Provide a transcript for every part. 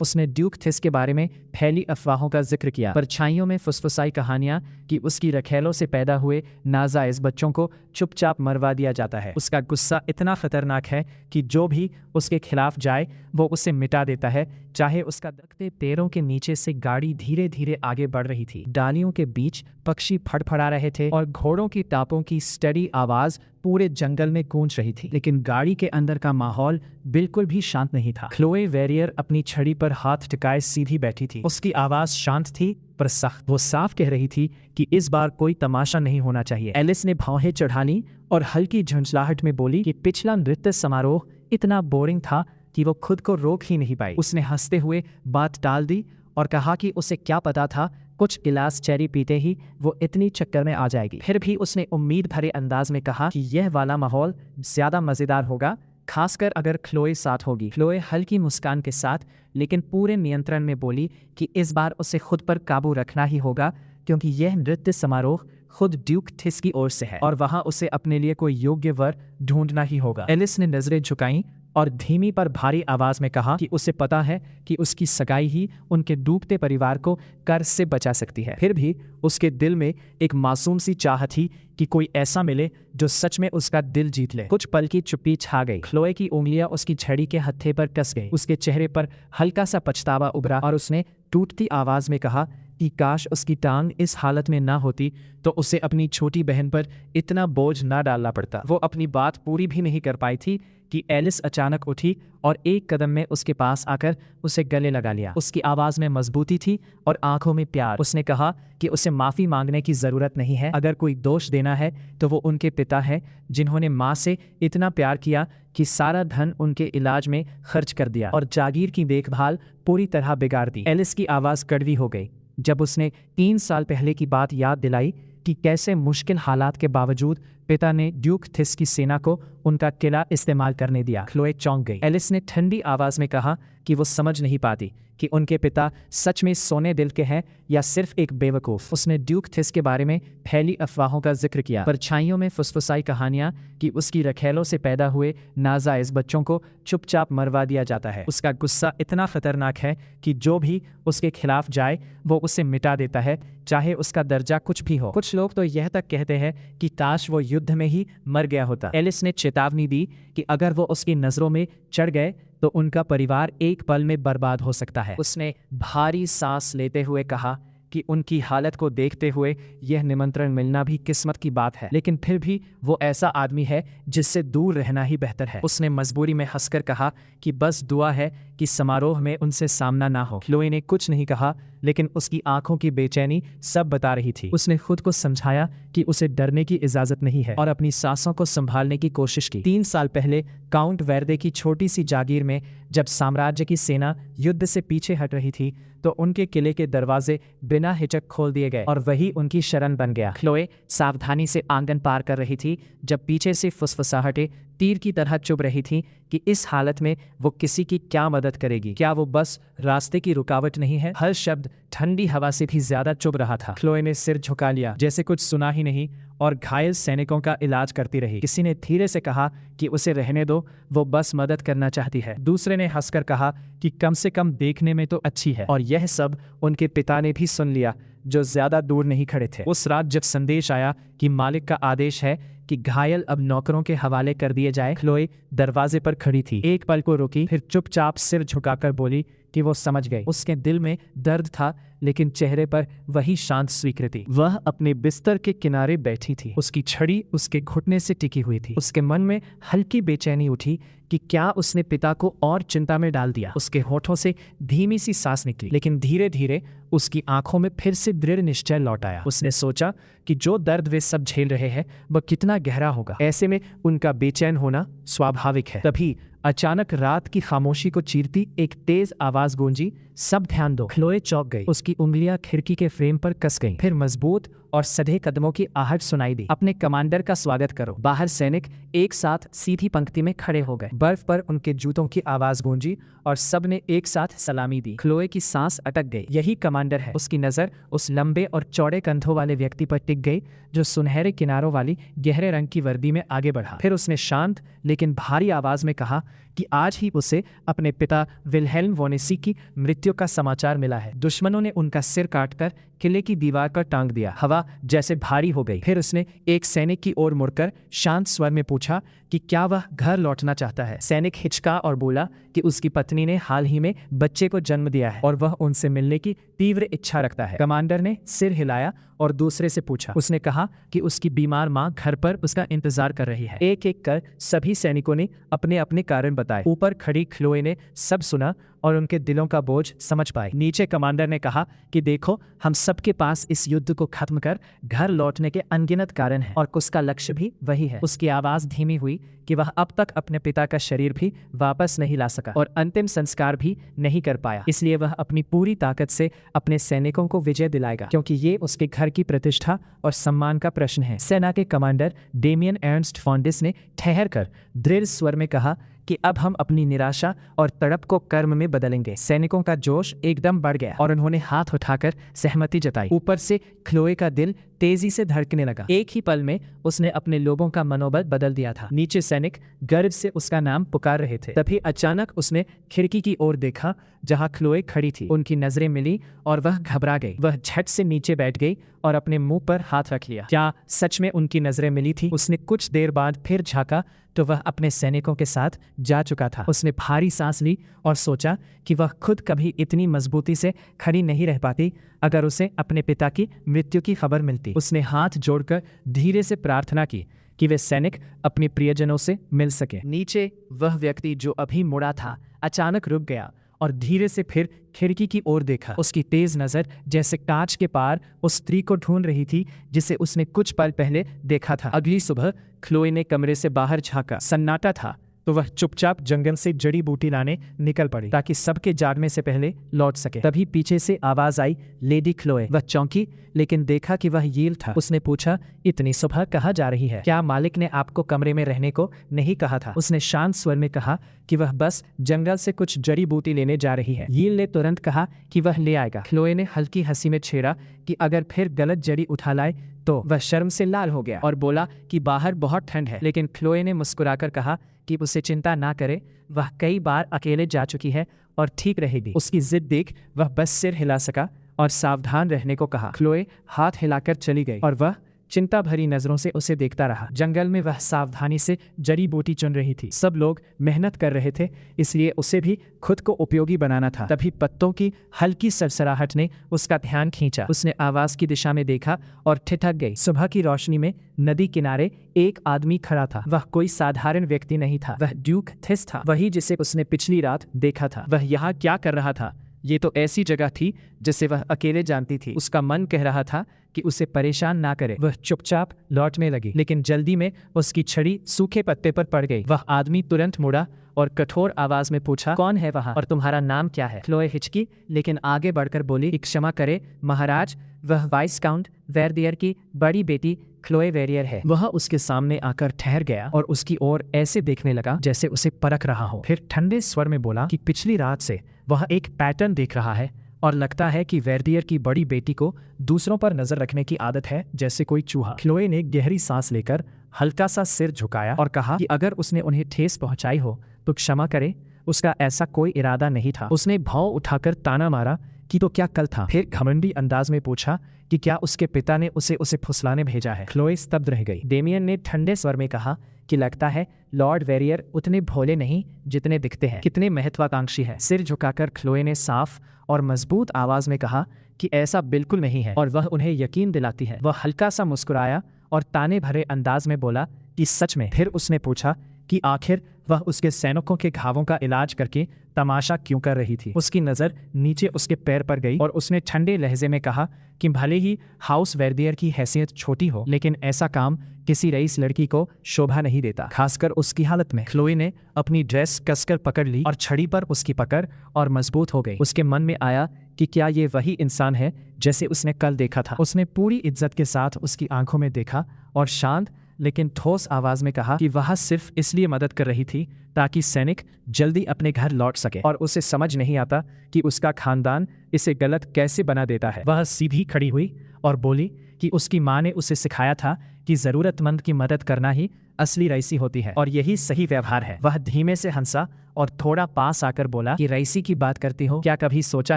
उसने Duke this के बारे में फैली अफवाहों का जिक्र किया, परछाइयों में फुसफुसाई कहानियां कि उसकी रखेलों से पैदा हुए नाजायज बच्चों को चुपचाप मरवा दिया जाता है। उसका गुस्सा इतना खतरनाक है कि जो भी उसके खिलाफ जाए वो उसे मिटा देता है, चाहे उसका दखते पैरों के नीचे से गाड़ी धीरे धीरे आगे बढ़ रही थी। डालियों के बीच पक्षी फड़फड़ा रहे थे और घोड़ों की टापों की स्टडी आवाज पूरे जंगल में गूंज रही थी, लेकिन गाड़ी के अंदर का माहौल बिल्कुल भी शांत नहीं था। क्लोए वेरियर अपनी छड़ी पर हाथ टिकाए सीधी बैठी थी। उसकी आवाज शांत थी पर सख्त। वो साफ कह रही थी कि इस बार कोई तमाशा नहीं होना चाहिए। एलिस ने भौहें चढ़ा ली और हल्की झुंझलाहट में बोली कि पिछला नृत्य समारोह इतना बोरिंग था कि वो खुद को रोक ही नहीं पाई। उसने हंसते हुए बात टाल दी और कहा कि उसे क्या पता था कुछ गिलास चेरी पीते ही वो इतनी चक्कर में आ जाएगी। फिर भी उसने उम्मीद भरे अंदाज में कहा कि यह वाला माहौल ज्यादा मजेदार होगा, खासकर अगर क्लोए साथ होगी। क्लोए हल्की मुस्कान के साथ लेकिन पूरे नियंत्रण में बोली कि इस बार उसे खुद पर काबू रखना ही होगा, क्योंकि यह नृत्य समारोह खुद ड्यूक थिस की ओर से है और वहां उसे अपने लिए कोई योग्य वर ढूंढना ही होगा। एलिस ने नजरें झुकाईं और धीमी पर भारी आवाज में कहा कि उसे पता है कि उसकी सगाई ही उनके डूबते परिवार को कर्ज से बचा सकती है। फिर भी उसके दिल में एक मासूम सी चाह थी कि कोई ऐसा मिले जो सच में उसका दिल जीत ले। कुछ पल की चुप्पी छा गई। क्लोए की उंगलियां उसकी छड़ी के हत्थे पर कस गई। उसके चेहरे पर हल्का सा पछतावा उभरा और उसने टूटती आवाज में कहा कि काश उसकी टांग इस हालत में ना होती तो उसे अपनी छोटी बहन पर इतना बोझ ना डालना पड़ता। वो अपनी बात पूरी भी नहीं कर पाई थी कि एलिस अचानक उठी और एक कदम में उसके पास आकर उसे गले लगा लिया। उसकी आवाज में मजबूती थी और आंखों में प्यार। उसने कहा कि उसे माफी मांगने की जरूरत नहीं है। अगर कोई दोष देना है तो वो उनके पिता है, जिन्होंने माँ से इतना प्यार किया कि सारा धन उनके इलाज में खर्च कर दिया और जागीर की देखभाल पूरी तरह बिगाड़ दी। एलिस की आवाज कड़वी हो गई जब उसने 3 साल पहले की बात याद दिलाई कि कैसे मुश्किल हालात के बावजूद पिता ने ड्यूक थिस की सेना को उनका किला इस्तेमाल करने दिया। क्लोए चौंक गई। एलिस ने ठंडी आवाज में कहा कि वो समझ नहीं पाती कि उनके पिता सच में सोने दिल के हैं या सिर्फ एक बेवकूफ। उसने ड्यूक थिस के बारे में फैली अफवाहों का जिक्र किया, परछाइयों में फुसफुसाई कहानियां कि उसकी रखेलों से पैदा हुए नाजायज बच्चों को चुपचाप मरवा दिया जाता है। उसका गुस्सा इतना खतरनाक है कि जो भी उसके खिलाफ जाए वो उसे मिटा देता है, चाहे उसका दर्जा कुछ भी हो। कुछ लोग तो यह तक कहते हैं कि काश वो युद्ध में ही मर गया होता। एलिस ने चेतावनी दी कि अगर वो उसकी नजरों में चढ़ गए तो उनका परिवार एक पल में बर्बाद हो सकता है। उसने भारी सांस लेते हुए कहा कि उनकी हालत को देखते हुए यह निमंत्रण मिलना भी किस्मत की बात है, लेकिन फिर भी वो ऐसा आदमी है जिससे दूर रहना ही बेहतर है। उसने मजबूरी में हंसकर कहा कि बस दुआ है कि समारोह में उनसे सामना ना हो। क्लोए ने कुछ नहीं कहा, लेकिन उसकी आंखों की बेचैनी सब बता रही थी। उसने खुद को समझाया कि उसे डरने की इजाजत नहीं है और अपनी सांसों को संभालने की कोशिश की। 3 साल पहले काउंट वेर्दे की छोटी सी जागीर में जब साम्राज्य की सेना युद्ध से पीछे हट रही थी तो उनके किले के दरवाजे बिना हिचक खोल दिए गए और वही उनकी शरण बन गया। क्लोए सावधानी से आंगन पार कर रही थी जब पीछे से फुसफुसाहटें तीर की तरह चुभ रही थी कि इस हालत में वो किसी की क्या मदद करेगी। क्या वो बस रास्ते की रुकावट नहीं है? हर शब्द ठंडी हवा से भी ज्यादा चुभ रहा था। क्लोए ने सिर झुका लिया जैसे कुछ सुना ही नहीं और घायल सैनिकों का इलाज करती रही। किसी ने धीरे से कहा कि उसे रहने दो, वो बस मदद करना चाहती है। दूसरे ने हंसकर कहा कि कम से कम देखने में तो अच्छी है। और यह सब उनके पिता ने भी सुन लिया, जो ज्यादा दूर नहीं खड़े थे। उस रात जब संदेश आया कि मालिक का आदेश है कि घायल अब नौकरों के हवाले कर दिए जाए, क्लोए दरवाजे पर खड़ी थी। एक पल को रुकी, फिर चुपचाप सिर झुकाकर बोली कि वो समझ गई। उसके दिल में दर्द था लेकिन चेहरे पर वही शांत स्वीकृति। वह अपने बिस्तर के किनारे बैठी थी, उसकी छड़ी उसके घुटने से टिकी हुई थी। उसके मन में हल्की बेचैनी उठी कि क्या उसने पिता को और चिंता में डाल दिया। उसके होठों से धीमी सी सांस निकली, लेकिन धीरे धीरे उसकी आंखों में फिर से दृढ़ निश्चय लौट आया। उसने सोचा कि जो दर्द वे सब झेल रहे हैं वह कितना गहरा होगा, ऐसे में उनका बेचैन होना स्वाभाविक है। तभी अचानक रात की खामोशी को चीरती एक तेज आवाज गूंजी, सब ध्यान दो। क्लोए चौंक गई। उसकी उंगलियां खिड़की के फ्रेम पर कस गईं। फिर मजबूत और सधे कदमों की आहट सुनाई दी। अपने कमांडर का स्वागत करो। बाहर सैनिक एक साथ सीधी पंक्ति में खड़े हो गए। बर्फ पर उनके जूतों की आवाज गूंजी और सबने एक साथ सलामी दी। क्लोए की सांस अटक गई। यही कमांडर है। उसकी नजर उस लंबे और चौड़े कंधों वाले व्यक्ति पर टिक गई जो सुनहरे किनारों वाली गहरे रंग की वर्दी में आगे बढ़ा। फिर उसने शांत लेकिन भारी आवाज में कहा कि आज ही उसे अपने पिता विल्हेल्म वोनेसी की मृत्यु का समाचार मिला है। दुश्मनों ने उनका सिर काटकर किले की दीवार पर टांग दिया। हवा जैसे भारी हो गई। फिर उसने एक सैनिक की ओर मुड़कर शांत स्वर में पूछा कि क्या वह घर लौटना चाहता है। सैनिक हिचका और बोला कि उसकी पत्नी ने हाल ही में बच्चे को जन्म दिया है और वह उनसे मिलने की तीव्र इच्छा रखता है। कमांडर ने सिर हिलाया और दूसरे से पूछा। उसने कहा कि उसकी बीमार मां घर पर उसका इंतजार कर रही है। एक एक कर सभी सैनिकों ने अपने अपने कारण बताए। ऊपर खड़ी ख्लोए ने सब सुना और उनके दिलों का बोझ समझ पाए। नीचे कमांडर ने कहा कि देखो, हम सबके पास इस युद्ध को खत्म कर घर लौटने के अनगिनत कारण हैं और उसका लक्ष्य भी वही है। उसकी आवाज धीमी हुई कि वह अब तक अपने पिता का शरीर भी वापस नहीं ला सका और अंतिम संस्कार भी नहीं कर पाया। इसलिए वह अपनी पूरी ताकत से अपने सैनिकों को विजय दिलाएगा, क्योंकि ये उसके घर की प्रतिष्ठा और सम्मान का प्रश्न है। सेना के कमांडर डेमियन एर्नस्ट फॉन्डिस ने ठहर कर दृढ़ स्वर में कहा कि अब हम अपनी निराशा और तड़प को कर्म में बदलेंगे। सैनिकों का जोश एकदम बढ़ गया और उन्होंने हाथ उठाकर सहमति जताई। ऊपर से ख्लोए का दिल तेजी से धड़कने लगा। एक ही पल में उसने अपने लोगों का मनोबल बदल दिया था। नीचे सैनिक गर्व से उसका नाम पुकार रहे थे। तभी अचानक उसने खिड़की की ओर देखा जहां ख्लोए खड़ी थी। उनकी नजरें मिली और वह घबरा गई। वह झट से नीचे बैठ गई और अपने मुंह पर हाथ रख लिया। क्या सच में उनकी नजरें मिली थी? उसने कुछ देर बाद फिर झांका तो वह अपने सैनिकों के साथ जा चुका था। उसने भारी सांस ली और सोचा कि वह खुद कभी इतनी मजबूती से खड़ी नहीं रह पाती अगर उसे अपने पिता की मृत्यु की खबर मिलती। उसने हाथ जोड़कर धीरे से प्रार्थना की कि वे सैनिक अपने प्रियजनों से मिल सके। नीचे वह व्यक्ति जो अभी मुड़ा था अचानक रुक गया और धीरे से फिर खिड़की की ओर देखा। उसकी तेज नजर जैसे कांच के पार उस स्त्री को ढूंढ रही थी जिसे उसने कुछ पल पहले देखा था। अगली सुबह ख्लोए ने कमरे से बाहर झांका। सन्नाटा था तो वह चुपचाप जंगल से जड़ी बूटी लाने निकल पड़ी ताकि सबके जागने से पहले लौट सके। तभी पीछे से आवाज आई, लेडी ख्लोए। वह चौंकी लेकिन देखा कि वह यील था। उसने पूछा, इतनी सुबह कहाँ जा रही है? क्या मालिक ने आपको कमरे में रहने को नहीं कहा था? उसने शांत स्वर में कहा कि वह बस जंगल से कुछ जड़ी बूटी लेने जा रही है। यील ने तुरंत कहा कि वह ले आएगा। ख्लोए ने हल्की हंसी में छेड़ा कि अगर फिर गलत जड़ी उठा लाए तो। वह शर्म से लाल हो गया और बोला कि बाहर बहुत ठंड है। लेकिन ख्लोए ने मुस्कुराकर कहा कि उसे चिंता ना करे, वह कई बार अकेले जा चुकी है और ठीक रहेगी। उसकी जिद देख वह बस सिर हिला सका और सावधान रहने को कहा। ख्लोए हाथ हिलाकर चली गई और वह चिंता भरी नजरों से उसे देखता रहा। जंगल में वह सावधानी से जड़ी बूटी चुन रही थी। सब लोग मेहनत कर रहे थे, इसलिए उसे भी खुद को उपयोगी बनाना था। तभी पत्तों की हल्की सरसराहट ने उसका ध्यान खींचा। उसने आवाज की दिशा में देखा और ठिठक गई। सुबह की रोशनी में नदी किनारे एक आदमी खड़ा था। वह कोई साधारण व्यक्ति नहीं था, वह ड्यूक थिस था, वही जिसे उसने पिछली रात देखा था। वह यहाँ क्या कर रहा था? ये तो ऐसी जगह थी जिसे वह अकेले जानती थी। उसका मन कह रहा था कि उसे परेशान ना करे। वह चुपचाप लौटने लगी, लेकिन जल्दी में उसकी छड़ी सूखे पत्ते पर पड़ गई। वह आदमी तुरंत मुड़ा और कठोर आवाज में पूछा, कौन है वहाँ और तुम्हारा नाम क्या है? ख्लोए हिचकी लेकिन आगे बढ़कर बोली, क्षमा करे महाराज, वह वाइस काउंट वेरदियर की बड़ी बेटी ख्लोए वेरियर है। वह उसके सामने आकर ठहर गया और उसकी ओर ऐसे देखने लगा जैसे उसे परख रहा हो। फिर ठंडे स्वर में बोला कि पिछली रात से वह एक पैटर्न देख रहा है और लगता है कि वेरदियर की बड़ी बेटी को दूसरों पर नजर रखने की आदत है जैसे कोई चूहा। ख्लोए ने गहरी सांस लेकर हल्का सा सिर झुकाया और कहा कि अगर उसने उन्हें ठेस पहुंचाई हो तो क्षमा करे, उसका ऐसा कोई इरादा नहीं था। उसने भौं उठाकर ताना मारा कि तो क्या कल था? फिर घमंडी अंदाज में पूछा कि क्या उसके पिता ने उसे फुसलाने भेजा है? ख्लोए स्तब्ध रह गई। डेमियन ने ठंडे स्वर में कहा कि लगता है लॉर्ड वेरियर उतने भोले नहीं जितने दिखते हैं। कितने महत्वाकांक्षी है। सिर झुकाकर ख्लोए ने साफ और मजबूत आवाज में कहा कि ऐसा बिल्कुल नहीं है और वह उन्हें यकीन दिलाती है। वह हल्का सा मुस्कुराया और ताने भरे अंदाज में बोला कि सच में। फिर उसने पूछा कि आखिर वह उसके सैनिकों के घावों का इलाज करके तमाशा क्यों कर रही थी? उसकी नजर नीचे उसके पैर पर गई और उसने ठंडे लहजे में कहा कि भले ही हाउस वेरदियर की हैसियत छोटी हो, लेकिन ऐसा काम किसी रईस लड़की को शोभा नहीं देता, खासकर उसकी हालत में। ख्लोए ने अपनी ड्रेस कसकर पकड़ ली और छड़ी पर उसकी पकड़ और मजबूत हो गई। उसके मन में आया कि क्या ये वही इंसान है जैसे उसने कल देखा था। उसने पूरी इज्जत के साथ उसकी आंखों में देखा और शांत लेकिन ठोस आवाज में कहा कि वह सिर्फ इसलिए मदद कर रही थी ताकि सैनिक जल्दी अपने घर लौट सके और उसे समझ नहीं आता कि उसका खानदान इसे गलत कैसे बना देता है। वह सीधी खड़ी हुई और बोली कि उसकी माँ ने उसे सिखाया था कि जरूरतमंद की मदद करना ही असली रईसी होती है और यही सही व्यवहार है। वह धीमे से हंसा और थोड़ा पास आकर बोला कि रईसी की बात करती हो, क्या कभी सोचा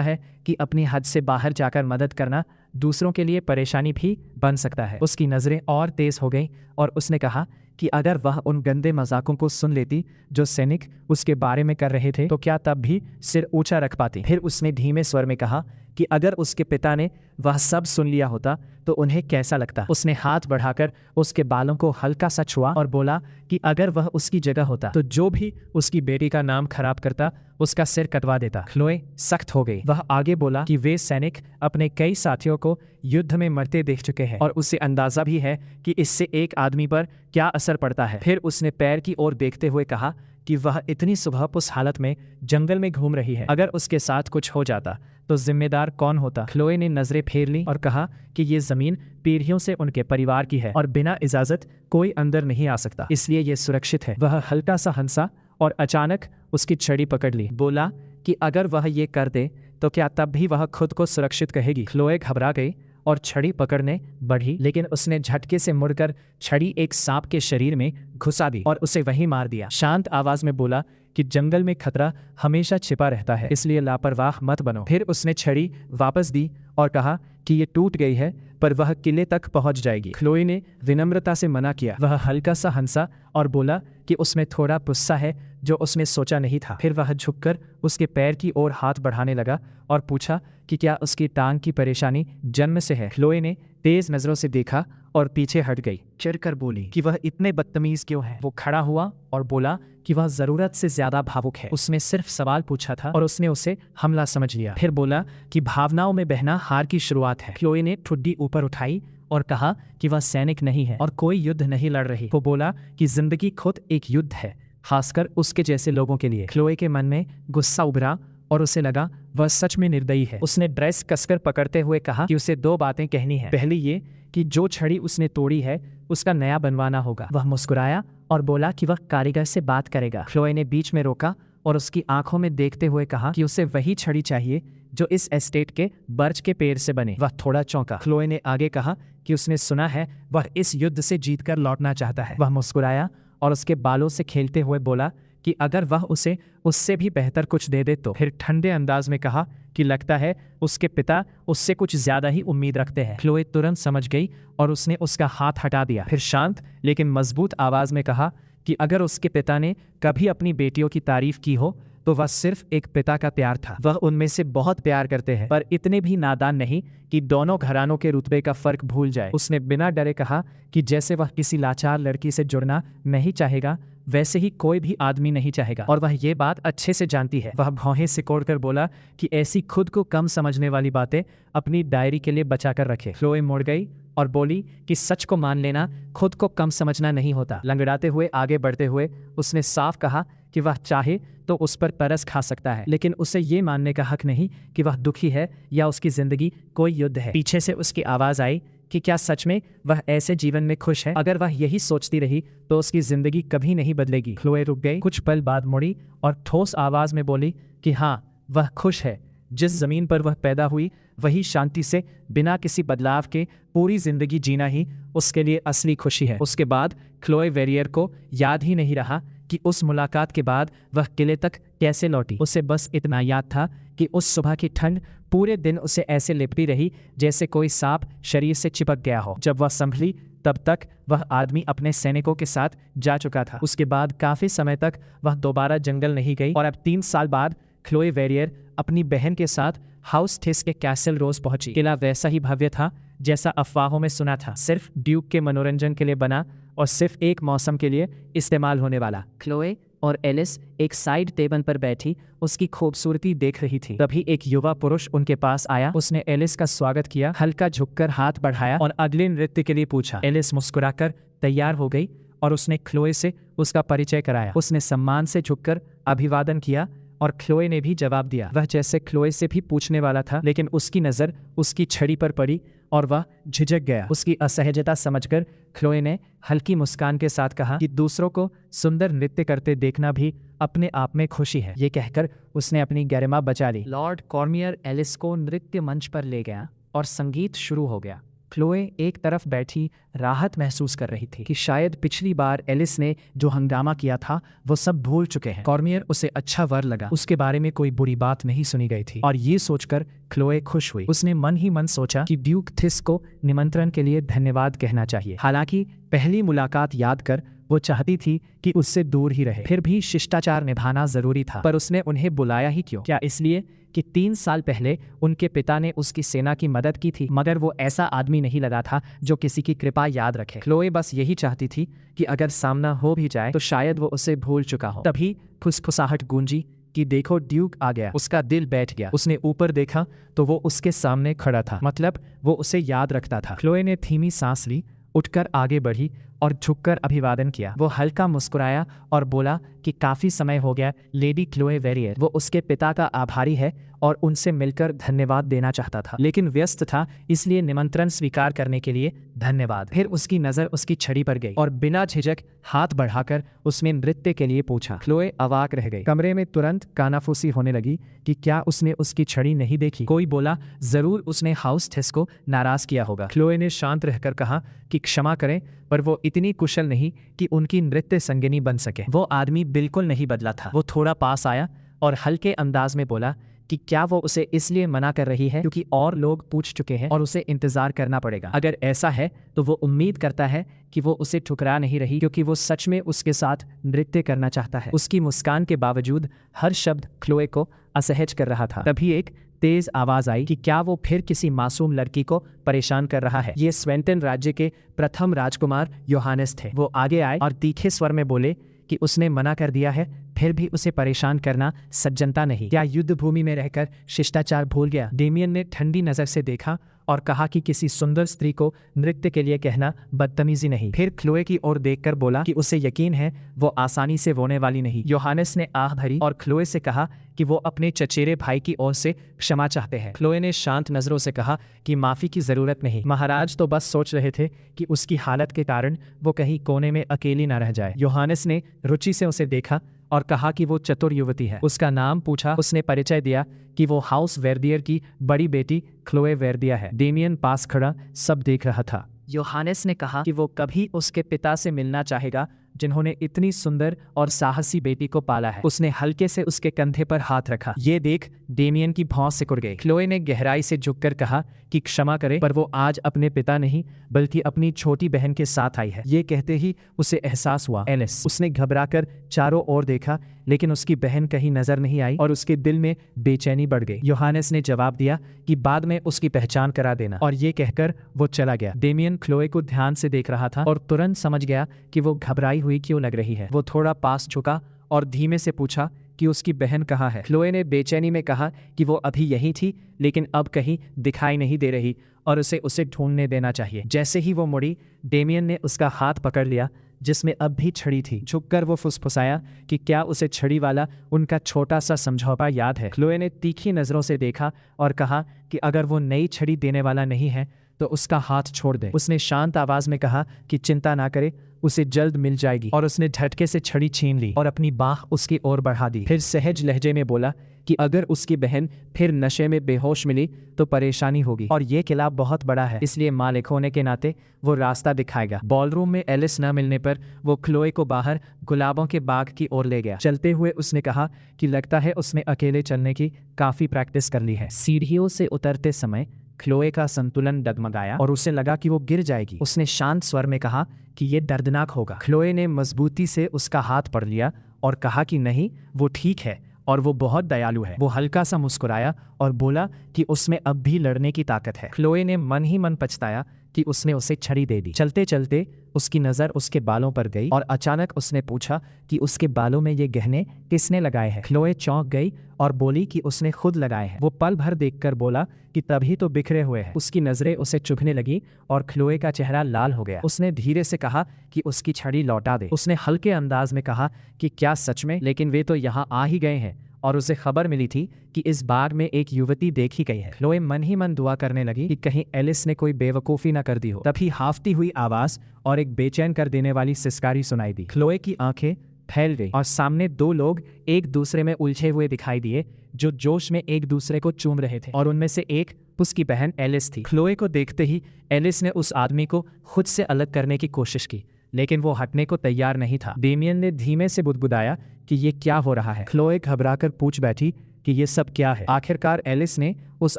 है कि अपनी हद से बाहर जाकर मदद करना दूसरों के लिए परेशानी भी बन सकता है। उसकी नजरें और तेज हो गईं और उसने कहा कि अगर वह उन गंदे मजाकों को सुन लेती जो सैनिक उसके बारे में कर रहे थे तो क्या तब भी सिर ऊंचा रख पाती। फिर उसने धीमे स्वर में कहा कि अगर उसके पिता ने वह सब सुन लिया होता तो उन्हें कैसा लगता। उसने हाथ बढ़ाकर उसके बालों को हल्का सा छुआ और बोला कि अगर वह उसकी जगह होता तो जो भी उसकी बेटी का नाम खराब करता उसका सिर कटवा देता। क्लोए सख्त हो गई। वह आगे बोला कि वे सैनिक अपने कई साथियों को युद्ध में मरते देख चुके हैं और उसे अंदाजा भी है कि इससे एक आदमी पर क्या असर पड़ता है। फिर उसने पैर की ओर देखते हुए कहा कि वह इतनी सुबह उस हालत में जंगल में घूम रही है, अगर उसके साथ कुछ हो जाता तो जिम्मेदार कौन होता। क्लोए ने नजरें फेर ली और कहा कि ये जमीन पीढ़ियों से उनके परिवार की है और बिना इजाजत कोई अंदर नहीं आ सकता, इसलिए ये सुरक्षित है। वह हल्का सा हंसा और अचानक उसकी छड़ी पकड़ ली। बोला कि अगर वह ये कर दे तो क्या तब भी वह खुद को सुरक्षित कहेगी। क्लोए घबरा गई और छड़ी पकड़ने बढ़ी, लेकिन उसने झटके से मुड़कर छड़ी एक सांप के शरीर में घुसा दी और उसे वहीं मार दिया। शांत आवाज में बोला कि जंगल में खतरा हमेशा छिपा रहता है, इसलिए लापरवाह मत बनो। फिर उसने छड़ी वापस दी और कहा कि ये टूट गई है पर वह किले तक पहुंच जाएगी। क्लोए ने विनम्रता से मना किया। वह हल्का सा हंसा और बोला कि उसमें थोड़ा गुस्सा है जो उसने सोचा नहीं था। फिर वह झुककर उसके पैर की ओर हाथ बढ़ाने लगा और पूछा कि क्या उसकी टांग की परेशानी जन्म से है। क्लोए ने तेज नजरों से देखा और पीछे हट गई। चिढ़कर बोली कि वह इतने बदतमीज क्यों है। वो खड़ा हुआ और बोला कि वह जरूरत से ज्यादा भावुक है। उसने सिर्फ सवाल पूछा था और उसने उसे हमला समझ लिया। फिर बोला कि भावनाओं में बहना हार की शुरुआत है। क्लोए ने ठुड्डी ऊपर उठाई और कहा कि वह सैनिक नहीं है और कोई युद्ध नहीं लड़ रही। वो बोला कि जिंदगी खुद एक युद्ध है, खासकर उसके जैसे लोगों के लिए। क्लोए के मन में गुस्सा उभरा और उसे लगा वह सच में निर्दयी है। उसने ड्रेस कसकर पकड़ते हुए कहा कि उसे दो बातें कहनी है। पहली ये कि जो छड़ी उसने तोड़ी है उसका नया बनवाना होगा। वह मुस्कुराया और बोला कि वह कारीगर से बात करेगा। क्लोए ने बीच में रोका और उसकी आंखों में देखते हुए कहा कि उसे वही छड़ी चाहिए जो इस एस्टेट के बर्च के पेड़ से बने। वह थोड़ा चौंका। क्लोए ने आगे कहा कि उसने सुना है वह इस युद्ध से जीतकर लौटना चाहता है। वह मुस्कुराया और उसके बालों से खेलते हुए बोला कि अगर वह उसे उससे भी बेहतर कुछ दे दे तो। फिर ठंडे अंदाज में कहा कि लगता है उसके पिता उससे कुछ ज्यादा ही उम्मीद रखते हैं। क्लोए तुरंत समझ गई और उसने उसका हाथ हटा दिया। फिर शांत लेकिन मजबूत आवाज में कहा कि अगर उसके पिता ने कभी अपनी बेटियों की तारीफ की हो तो वह सिर्फ एक पिता का प्यार था। वह उनमें से बहुत प्यार करते हैं पर इतने भी नादान नहीं कि दोनों घरानों के रुतबे का फर्क भूल जाए। उसने बिना डरे कहा कि जैसे वह किसी लाचार लड़की से जुड़ना नहीं चाहेगा वैसे ही कोई भी आदमी नहीं चाहेगा और वह ये बात अच्छे से जानती है। वह भौहें सिकोड़कर बोला कि ऐसी खुद को कम समझने वाली बातें अपनी डायरी के लिए बचा कर रखे। क्लोए मुड़ गई और बोली कि सच को मान लेना खुद को कम समझना नहीं होता। लंगड़ाते हुए आगे बढ़ते हुए उसने साफ कहा कि वह चाहे तो उस पर तरस खा सकता है, लेकिन उसे ये मानने का हक नहीं कि वह दुखी है या उसकी जिंदगी कोई युद्ध है। पीछे से उसकी आवाज आई कि क्या सच में वह ऐसे जीवन में खुश है। अगर वह यही सोचती रही तो उसकी जिंदगी कभी नहीं बदलेगी। क्लोए रुक गई, कुछ पल बाद मुड़ी और ठोस आवाज में बोली कि हाँ, वह खुश है। जिस जमीन पर वह पैदा हुई वही शांति से बिना किसी बदलाव के पूरी जिंदगी जीना ही उसके लिए असली खुशी है। उसके बाद क्लोए वेरियर को याद ही नहीं रहा कि उस मुलाकात के बाद वह किले तक कैसे लौटी। उसे बस इतना याद था कि उस सुबह की ठंड पूरे दिन उसे ऐसे लिपटी रही जैसे कोई सांप शरीर से चिपक गया हो। जब वह संभली तब तक वह आदमी अपने सैनिकों के साथ जा चुका था। उसके बाद काफी समय तक वह दोबारा जंगल नहीं गई और अब 3 साल बाद क्लोए वेरियर अपनी बहन के साथ हाउस थिस के कैसल रोज पहुंची। किला वैसा ही भव्य था जैसा अफवाहों में सुना था, सिर्फ ड्यूक के मनोरंजन के लिए बना और सिर्फ एक मौसम के लिए इस्तेमाल होने वाला। क्लोए और एलिस एक साइड टेबल पर बैठी उसकी खूबसूरती देख रही थी। तभी एक युवा पुरुष उनके पास आया। उसने एलिस का स्वागत किया, हल्का झुककर हाथ बढ़ाया और अगले नृत्य के लिए पूछा। एलिस मुस्कुराकर तैयार हो गई और उसने क्लोए से उसका परिचय कराया। उसने सम्मान से झुककर अभिवादन किया और क्लोए ने भी जवाब दिया। वह जैसे क्लोए से भी पूछने वाला था, लेकिन उसकी नजर उसकी छड़ी पर पड़ी और वह झिझक गया। उसकी असहजता समझकर क्लोए ने हल्की मुस्कान के साथ कहा कि दूसरों को सुंदर नृत्य करते देखना भी अपने आप में खुशी है। ये कहकर उसने अपनी गरिमा बचा ली। लॉर्ड कॉर्मियर एलिस को नृत्य मंच पर ले गया और संगीत शुरू हो गया। क्लोए एक तरफ बैठी राहत महसूस कर रही थी कि शायद पिछली बार एलिस ने जो हंगामा किया था वो सब भूल चुके हैं। कॉर्मियर उसे अच्छा वर लगा, उसके बारे में कोई बुरी बात नहीं सुनी गई थी और ये सोचकर क्लोए खुश हुई। उसने मन ही मन सोचा कि ड्यूक थिस को निमंत्रण के लिए धन्यवाद कहना चाहिए। हालांकि पहली मुलाकात याद कर वो चाहती थी कि उससे दूर ही रहे, फिर भी शिष्टाचार निभाना जरूरी था। पर उसने उन्हें बुलाया ही क्यों? क्या इसलिए कि 3 साल पहले उनके पिता ने उसकी सेना की मदद की थी? मगर वो ऐसा आदमी नहीं लगा था जो किसी की कृपा याद रखे। क्लोए बस यही चाहती थी कि अगर सामना हो भी जाए तो शायद वो उसे भूल चुका हो। तभी फुसफुसाहट गूंजी कि देखो ड्यूक आ गया। उसका दिल बैठ गया। उसने ऊपर देखा तो वो उसके सामने खड़ा था, मतलब वो उसे याद रखता था। क्लोए ने धीमी सांस ली, उठकर आगे बढ़ी और झुककर अभिवादन किया। वो हल्का मुस्कुराया और बोला कि काफी समय हो गया लेडी क्लोए वेरियर। वो उसके पिता का आभारी है और उनसे मिलकर धन्यवाद देना चाहता था, लेकिन व्यस्त था, इसलिए निमंत्रण स्वीकार करने के लिए धन्यवाद। फिर उसकी नजर उसकी छड़ी पर गई और बिना झिझक हाथ बढ़ाकर उसने नृत्य के लिए पूछा। क्लोए अवाक रह गई। कमरे में तुरंत कानाफूसी होने लगी कि क्या उसने उसकी छड़ी नहीं देखी। कोई बोला जरूर उसने हाउस थिस को नाराज किया होगा। क्लोए ने शांत रहकर कहा कि क्षमा करें, पर वो इतनी कुशल नहीं कि उनकी नृत्य संगिनी बन सके। वो आदमी बिल्कुल नहीं बदला था। वो थोड़ा पास आया और हल्के अंदाज में बोला कि क्या वो उसे इसलिए मना कर रही है क्योंकि और लोग पूछ चुके हैं और उसे इंतजार करना पड़ेगा? अगर ऐसा है तो वो उम्मीद करता है कि वो उसे ठुकरा नहीं रही क्योंकि वो सच में उसके साथ नृत्य करना चाहता है। उसकी मुस्कान के बावजूद हर शब्द क्लोए को असहज कर रहा था। तभी एक तेज आवाज आई कि क्या वो फिर किसी मासूम लड़की को परेशान कर रहा है? ये स्वेंटन राज्य के प्रथम राजकुमार योहानेस थे। वो आगे आए और तीखे स्वर में बोले कि उसने मना कर दिया है, फिर भी उसे परेशान करना सज्जनता नहीं। क्या युद्ध भूमि में रहकर शिष्टाचार भूल गया? डेमियन ने ठंडी नजर से देखा और कहा कि किसी सुंदर स्त्री को नृत्य के लिए कहना बदतमीजी नहीं। फिर क्लोए की ओर देखकर बोला कि उसे यकीन है वो आसानी से रोने वाली नहीं। योहानेस ने आह भरी और क्लोए से कहा कि वो अपने चचेरे भाई की ओर से क्षमा चाहते हैं। क्लोए ने शांत नजरों से कहा कि माफी की जरूरत नहीं, महाराज तो बस सोच रहे थे कि उसकी हालत के कारण वो कहीं कोने में अकेली न रह जाए। योहानेस ने रुचि से उसे देखा और कहा कि वो चतुर युवती है। उसका नाम पूछा। उसने परिचय दिया कि वो हाउस वेर्दियर की बड़ी बेटी क्लोए वेर्दिया है। डेमियन पास खड़ा सब देख रहा था। योहानेस ने कहा कि वो कभी उसके पिता से मिलना चाहेगा जिन्होंने इतनी सुंदर और साहसी बेटी को पाला है। उसने हल्के से उसके कंधे पर हाथ रखा। ये देख डेमियन की भौं सिकुड़ गई। क्लोए ने गहराई से झुककर कहा कि क्षमा करे, पर वो आज अपने पिता नहीं बल्कि अपनी छोटी बहन के साथ आई है। ये कहते ही उसे एहसास हुआ एलिस। उसने घबराकर चारों ओर देखा, लेकिन उसकी बहन कहीं नजर नहीं आई और उसके दिल में बेचैनी बढ़ गई। योहानेस ने जवाब दिया कि बाद में उसकी पहचान करा देना, और ये कहकर वो चला गया। डेमियन क्लोए को ध्यान से देख रहा था और तुरंत समझ गया कि वो घबराई हुई क्यों लग रही है। वो थोड़ा पास झुका और धीमे से पूछा कि उसकी बहन कहाँ है। क्लोए ने बेचैनी में कहा कि वो अभी यही थी, लेकिन अब कहीं दिखाई नहीं दे रही और उसे ढूंढने देना चाहिए। जैसे ही वो मुड़ी, डेमियन ने उसका हाथ पकड़ लिया जिसमें अब भी छड़ी थी। झुककर वो फुसफुसाया कि क्या उसे छड़ी वाला उनका छोटा सा समझौता याद है। क्लोए ने तीखी नजरों से देखा और कहा कि अगर वो नई छड़ी देने वाला नहीं है तो उसका हाथ छोड़ दे। उसने शांत आवाज में कहा कि चिंता ना करे, उसे जल्द मिल जाएगी, और उसने झटके से छड़ी छीन ली और अपनी बाह उसकी ओर बढ़ा दी। फिर सहज लहजे में बोला कि अगर उसकी बहन फिर नशे में बेहोश मिली तो परेशानी होगी, और ये किला बहुत बड़ा है, इसलिए मालिक होने के नाते वो रास्ता दिखाएगा। बॉलरूम में एलिस न मिलने पर वो क्लोए को बाहर गुलाबों के बाग की ओर ले गया। चलते हुए उसने कहा कि लगता है उसने अकेले चलने की काफी प्रैक्टिस कर ली है। सीढ़ियों से उतरते समय क्लोए का संतुलन डगमगाया और उसे लगा कि वो गिर जाएगी। उसने शांत स्वर में कहा कि ये दर्दनाक होगा। क्लोए ने मजबूती से उसका हाथ पकड़ लिया और कहा कि नहीं, वो ठीक है और वो बहुत दयालु है। वो हल्का सा मुस्कुराया और बोला कि उसमें अब भी लड़ने की ताकत है। क्लोए ने मन ही मन पछताया कि उसने उसे छड़ी दे दी। चलते चलते उसकी नज़र उसके बालों पर गई और अचानक उसने पूछा कि उसके बालों में ये गहने किसने लगाए हैं। क्लोए चौंक गई और बोली कि उसने खुद लगाए हैं। वो पल भर देखकर बोला कि तभी तो बिखरे हुए हैं। उसकी नज़रें उसे चुभने लगी और क्लोए का चेहरा लाल हो गया। उसने धीरे से कहा कि उसकी छड़ी लौटा दे। उसने हल्के अंदाज में कहा कि क्या सच में? लेकिन वे तो यहाँ आ ही गए हैं और उसे खबर मिली थी कि इस बाग में एक युवती देखी गई है। क्लोए मन ही मन दुआ करने लगी कि कहीं एलिस ने कोई बेवकूफ़ी न कर दी हो। तभी हाफती हुई आवाज़ और एक बेचैन कर देने वाली सिसकारी सुनाई दी। क्लोए की आंखें फैल गई और सामने दो लोग एक दूसरे में उलझे हुए दिखाई दिए जो जोश में एक दूसरे को चूम रहे थे, और उनमें से एक उसकी बहन एलिस थी। क्लोए को देखते ही एलिस ने उस आदमी को खुद से अलग करने की कोशिश की, लेकिन वो हटने को तैयार नहीं था। डेमियन ने धीमे से बुदबुदाया कि ये क्या हो रहा है। क्लोए घबराकर पूछ बैठी कि ये सब क्या है। आखिरकार एलिस ने उस